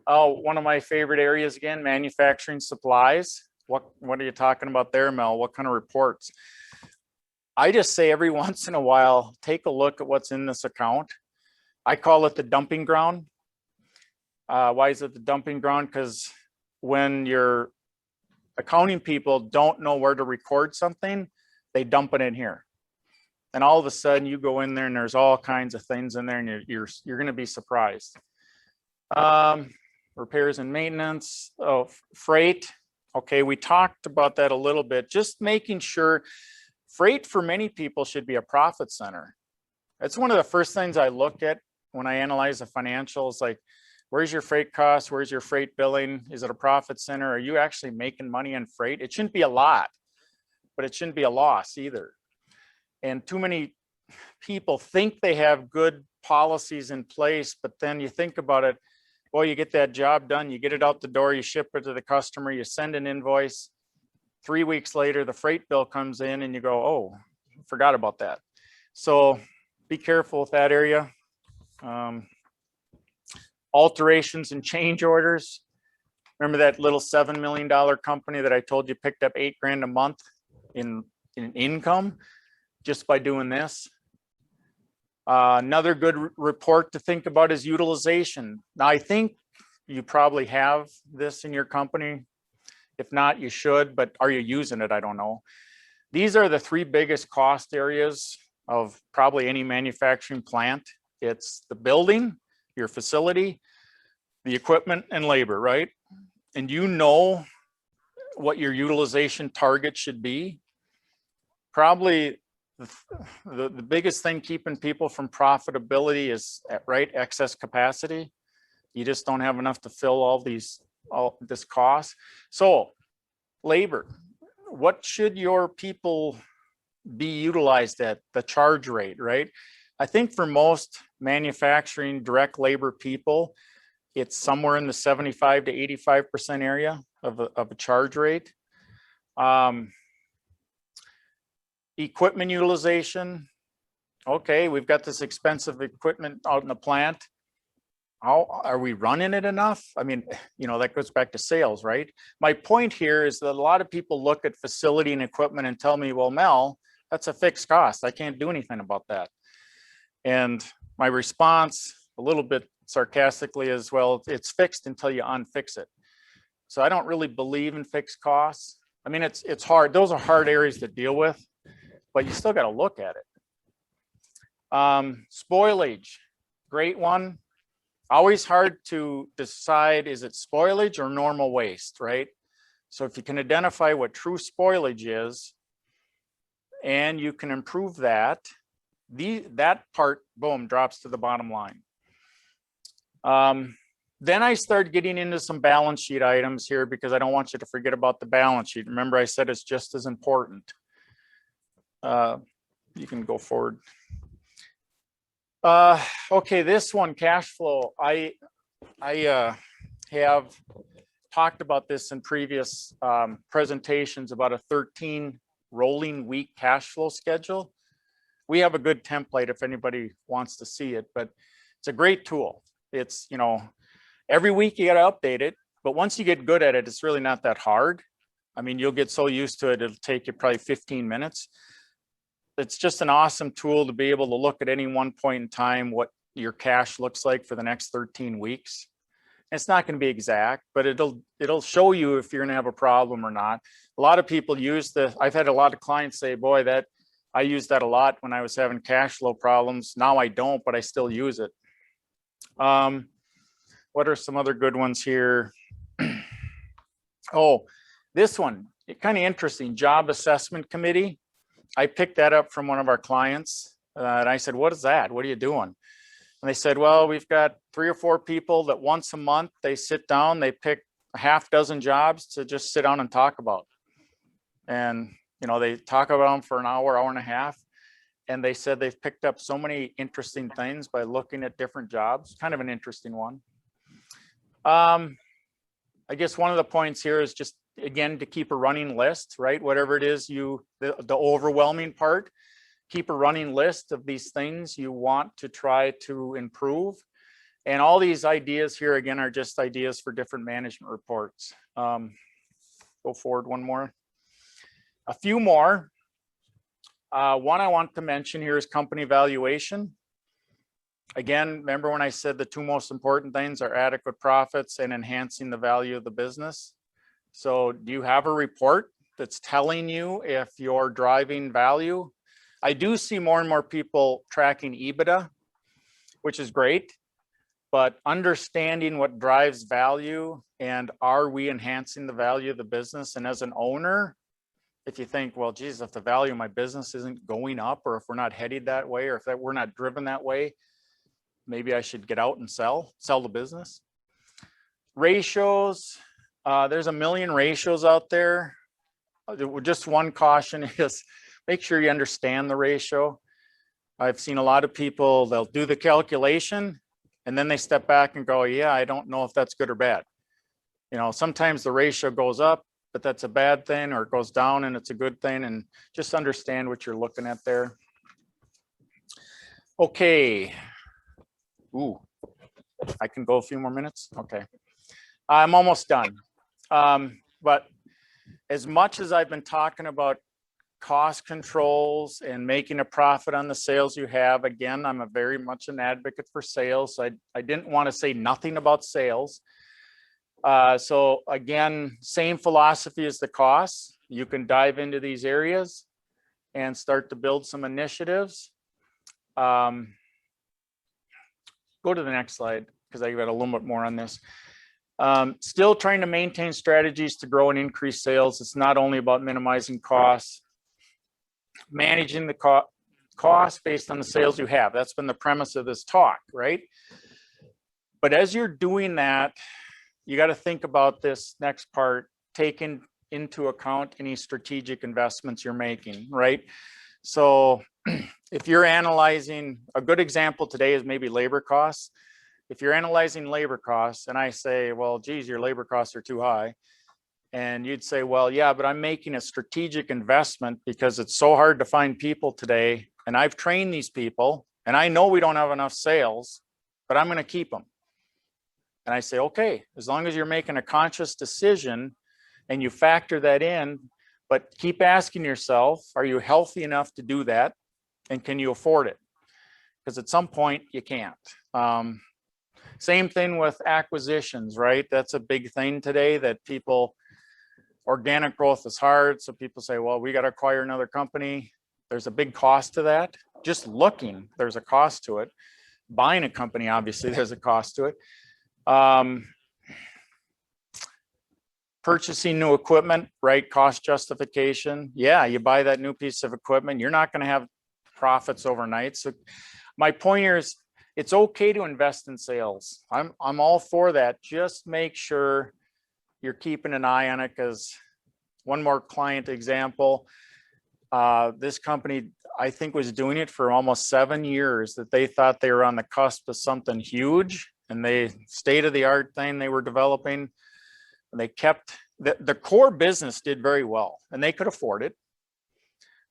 S2: Oh, one of my favorite areas again, manufacturing supplies. What are you talking about there, Mel? What kind of reports? I just say every once in a while, take a look at what's in this account. I call it the dumping ground. Why is it the dumping ground? Because when your accounting people don't know where to record something, they dump it in here. And all of a sudden you go in there and there's all kinds of things in there and you're going to be surprised. Repairs and maintenance, freight. Okay, we talked about that a little bit. Just making sure freight for many people should be a profit center. It's one of the first things I look at when I analyze the financials, like where's your freight cost? Where's your freight billing? Is it a profit center? Are you actually making money on freight? It shouldn't be a lot, but it shouldn't be a loss either. And too many people think they have good policies in place, but then you think about it, well, you get that job done, you get it out the door, you ship it to the customer, you send an invoice. 3 weeks later, the freight bill comes in and you go, oh, forgot about that. So be careful with that area. Alterations and change orders. Remember that little $7 million company that I told you picked up $8,000 a month in income just by doing this? Another good report to think about is utilization. Now, I think you probably have this in your company. If not, you should, but are you using it? I don't know. These are the 3 biggest cost areas of probably any manufacturing plant. It's the building, your facility, the equipment, and labor, right? And you know what your utilization target should be. Probably the biggest thing keeping people from profitability is, right, excess capacity. You just don't have enough to fill all this cost. So labor, what should your people be utilized at? The charge rate, right? I think for most manufacturing direct labor people, it's somewhere in the 75 to 85% area of a charge rate. Equipment utilization. Okay, we've got this expensive equipment out in the plant. How are we running it enough? I mean, that goes back to sales, right? My point here is that a lot of people look at facility and equipment and tell me, well, Mel, that's a fixed cost. I can't do anything about that. And my response, a little bit sarcastically as well, it's fixed until you unfix it. So I don't really believe in fixed costs. I mean, it's hard. Those are hard areas to deal with, but you still got to look at it. Spoilage, great one. Always hard to decide, is it spoilage or normal waste, right? So if you can identify what true spoilage is and you can improve that, that part, boom, drops to the bottom line. Then I start getting into some balance sheet items here because I don't want you to forget about the balance sheet. Remember, I said it's just as important. You can go forward. Okay, this one, cash flow. I have talked about this in previous presentations about a 13 rolling week cash flow schedule. We have a good template if anybody wants to see it, but it's a great tool. It's, you know, every week you got to update it, but once you get good at it, it's really not that hard. I mean, you'll get so used to it, it'll take you probably 15 minutes. It's just an awesome tool to be able to look at any one point in time what your cash looks like for the next 13 weeks. It's not going to be exact, but it'll show you if you're going to have a problem or not. A lot of people use I've had a lot of clients say, boy, that I used that a lot when I was having cash flow problems. Now I don't, but I still use it. What are some other good ones here? Oh, this one, kind of interesting, job assessment committee. I picked that up from one of our clients and I said, what is that? What are you doing? And they said, well, we've got 3 or 4 people that once a month they sit down, they pick a half dozen jobs to just sit down and talk about. And, you know, they talk about them for an hour, hour and a half. And they said they've picked up so many interesting things by looking at different jobs. Kind of an interesting one. I guess one of the points here is just, again, to keep a running list, right? Whatever it is the overwhelming part, keep a running list of these things you want to try to improve. And all these ideas here, again, are just ideas for different management reports. Go forward one more. A few more. One I want to mention here is company valuation. Again, remember when I said the 2 most important things are adequate profits and enhancing the value of the business? So do you have a report that's telling you if you're driving value? I do see more and more people tracking EBITDA, which is great, but understanding what drives value and are we enhancing the value of the business? And as an owner, if you think, well, geez, if the value of my business isn't going up, or if we're not headed that way, or if we're not driven that way, maybe I should get out and sell the business. Ratios, there's a million ratios out there. Just one caution is make sure you understand the ratio. I've seen a lot of people, they'll do the calculation and then they step back and go, yeah, I don't know if that's good or bad. You know, sometimes the ratio goes up, but that's a bad thing, or it goes down and it's a good thing, and just understand what you're looking at there. Okay. Ooh, I can go a few more minutes. Okay. I'm almost done. But as much as I've been talking about cost controls and making a profit on the sales you have, again, I'm very much an advocate for sales. So I didn't want to say nothing about sales. So again, same philosophy as the costs. You can dive into these areas and start to build some initiatives. Go to the next slide because I got a little bit more on this. Still trying to maintain strategies to grow and increase sales. It's not only about minimizing costs, managing the cost based on the sales you have. That's been the premise of this talk, right? But as you're doing that, you got to think about this next part, taking into account any strategic investments you're making, right? So if you're analyzing, a good example today is maybe labor costs. If you're analyzing labor costs and I say, well, geez, your labor costs are too high. And you'd say, well, yeah, but I'm making a strategic investment because it's so hard to find people today. And I've trained these people and I know we don't have enough sales, but I'm going to keep them. And I say, okay, as long as you're making a conscious decision and you factor that in, but keep asking yourself, are you healthy enough to do that? And can you afford it? Because at some point you can't. Same thing with acquisitions, right? That's a big thing today that people, organic growth is hard. So people say, well, we got to acquire another company. There's a big cost to that. Just looking, there's a cost to it. Buying a company, obviously, there's a cost to it. Purchasing new equipment, right? Cost justification. Yeah, you buy that new piece of equipment, you're not going to have profits overnight. So my point here is it's okay to invest in sales. I'm all for that. Just make sure you're keeping an eye on it, because one more client example, this company, I think, was doing it for almost 7 years, that they thought they were on the cusp of something huge, and they state-of-the-art thing they were developing. And they kept the core business did very well, and they could afford it.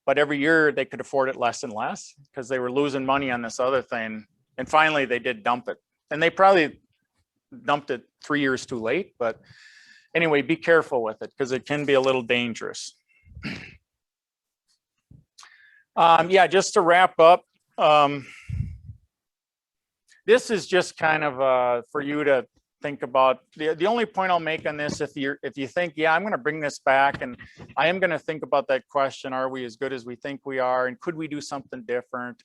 S2: But every year they could afford it less and less because they were losing money on this other thing. And finally they did dump it, and they probably dumped it 3 years too late. But anyway, be careful with it because it can be a little dangerous. Yeah, just to wrap up, this is just kind of for you to think about. The only point I'll make on this, if you think, yeah, I'm going to bring this back and I am going to think about that question, are we as good as we think we are, and could we do something different,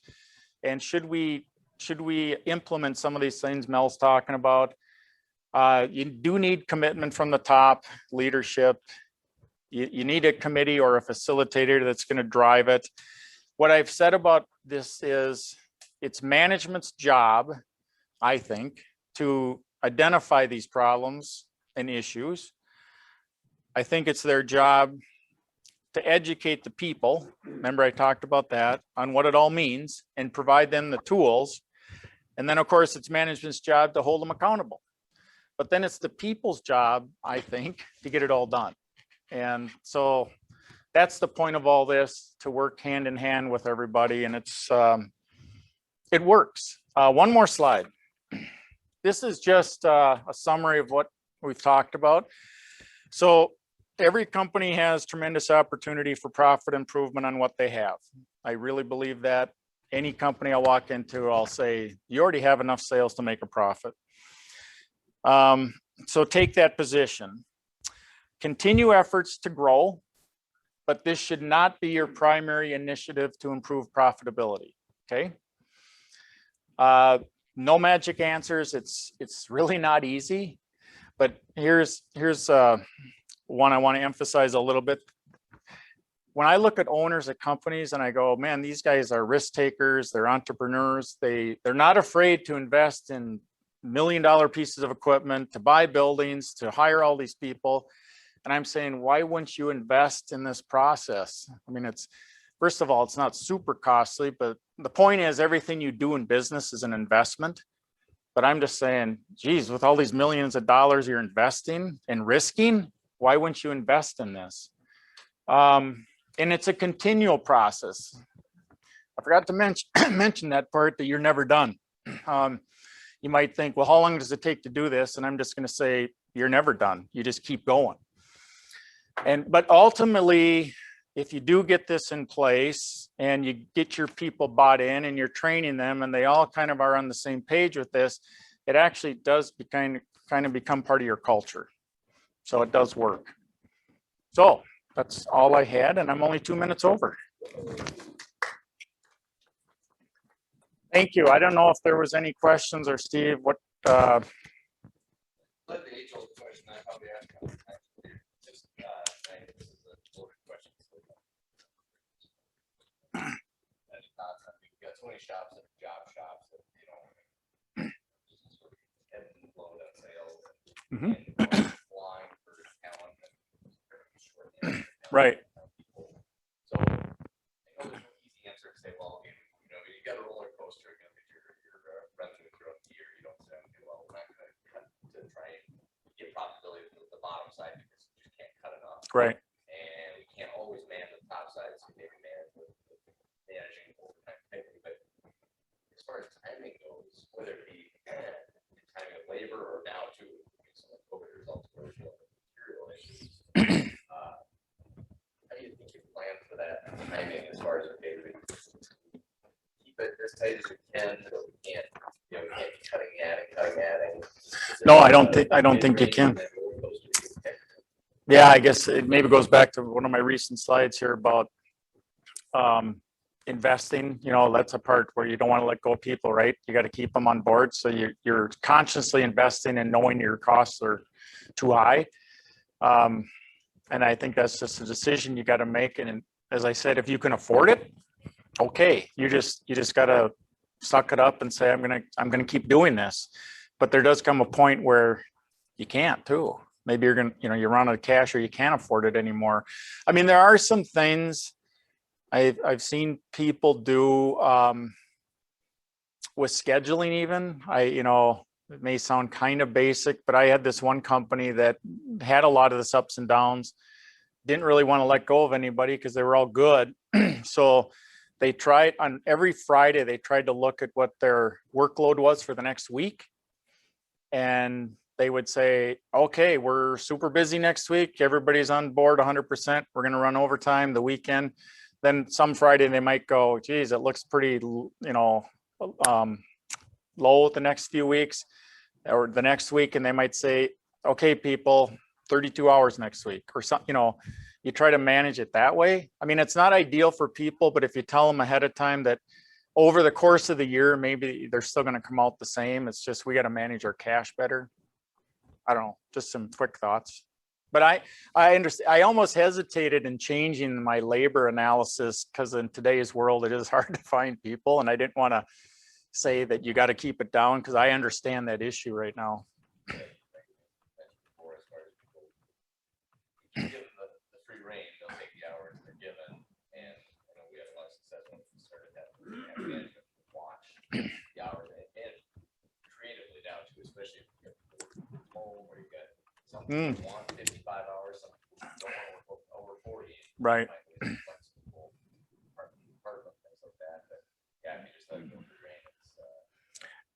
S2: and should we implement some of these things Mel's talking about? You do need commitment from the top leadership. You need a committee or a facilitator that's going to drive it. What I've said about this is it's management's job, I think, to identify these problems and issues. I think it's their job to educate the people. Remember, I talked about that, on what it all means, and provide them the tools. And then, of course, it's management's job to hold them accountable. But then it's the people's job, I think, to get it all done. And so that's the point of all this, to work hand in hand with everybody. And it works. One more slide. This is just a summary of what we've talked about. So every company has tremendous opportunity for profit improvement on what they have. I really believe that. Any company I walk into, I'll say, you already have enough sales to make a profit. So take that position. Continue efforts to grow, but this should not be your primary initiative to improve profitability, okay? No magic answers. It's really not easy, but here's one I want to emphasize a little bit. When I look at owners of companies and I go, man, these guys are risk takers, they're entrepreneurs, they're not afraid to invest in $1 million pieces of equipment, to buy buildings, to hire all these people. And I'm saying, why wouldn't you invest in this process? I mean, first of all, it's not super costly, but the point is everything you do in business is an investment. But I'm just saying, geez, with all these millions of dollars you're investing and risking, why wouldn't you invest in this? And it's a continual process. I forgot to mention that part, that you're never done. You might think, well, how long does it take to do this? And I'm just going to say, you're never done. You just keep going. But ultimately, if you do get this in place and you get your people bought in and you're training them and they all kind of are on the same page with this, it actually does kind of become part of your culture. So it does work. So that's all I had, and I'm only 2 minutes over. Thank you. I don't know if there was any questions, or Steve, what?
S1: Let the age-old question I probably asked. Just this is a loaded question. We've got so many shops that are job shops that, you know, just sort of head and load on sales and flying for talent and
S2: Right.
S1: So I know there's no easy answer to say, well, you know, you got a roller coaster, you know, your revenue throughout the year. You don't say, okay, well, we're not going to cut to try and get profitability to the bottom side because you just can't cut enough.
S2: Right.
S1: And we can't always manage the top side, so maybe managing overtime tightly. But as far as timing goes, whether it be the timing of labor or now too, some of the COVID results were material issues. How do you think you plan for that timing as far as, okay, we keep it as tight as we can so we can't you know, we can't be cutting.
S2: No, I don't think you can. Yeah, I guess it maybe goes back to one of my recent slides here about investing. You know, that's a part where you don't want to let go of people, right? You got to keep them on board. So you're consciously investing and knowing your costs are too high. And I think that's just a decision you got to make. And as I said, if you can afford it, okay, you just got to suck it up and say, I'm gonna keep doing this. But there does come a point where you can't too. Maybe you're you run out of cash or you can't afford it anymore. I mean, there are some things I've seen people do with scheduling even. It may sound kind of basic, but I had this one company that had a lot of this ups and downs, didn't really want to let go of anybody because they were all good. So they tried on every Friday, they tried to look at what their workload was for the next week. And they would say, okay, we're super busy next week. Everybody's on board 100%. We're going to run overtime the weekend. Then some Friday they might go, geez, it looks pretty, low the next few weeks or the next week. And they might say, okay, people, 32 hours next week or something, you try to manage it that way. I mean, it's not ideal for people, but if you tell them ahead of time that over the course of the year, maybe they're still going to come out the same. It's just, we got to manage our cash better. I don't know, just some quick thoughts. But I understand. I almost hesitated in changing my labor analysis because in today's world, it is hard to find people. And I didn't want to say that you got to keep it down because I understand that issue right now.
S1: Give them the free reign, they'll take the hours they're given, and we have a lot of success when we started having management watch the hours and creatively now too, especially if you get home where you got some people want 55 hours, some people don't want to work over 40.
S2: Right.
S1: Things like that. But yeah, if you just let it go for drain,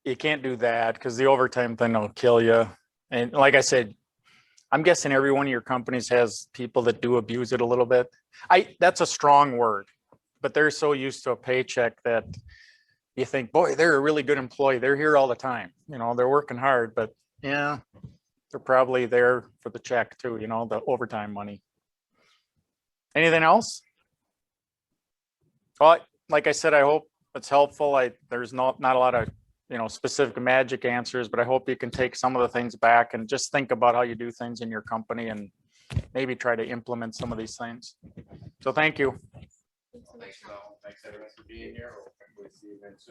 S2: You can't do that because the overtime thing will kill you. And like I said, I'm guessing every one of your companies has people that do abuse it a little bit. That's a strong word, but they're so used to a paycheck that you think, boy, they're a really good employee. They're here all the time. They're working hard, but yeah, they're probably there for the check too, the overtime money. Anything else? Well, like I said, I hope it's helpful. There's not a lot of specific magic answers, but I hope you can take some of the things back and just think about how you do things in your company and maybe try to implement some of these things. So thank you.
S1: thanks everyone for being here. We'll see you again soon.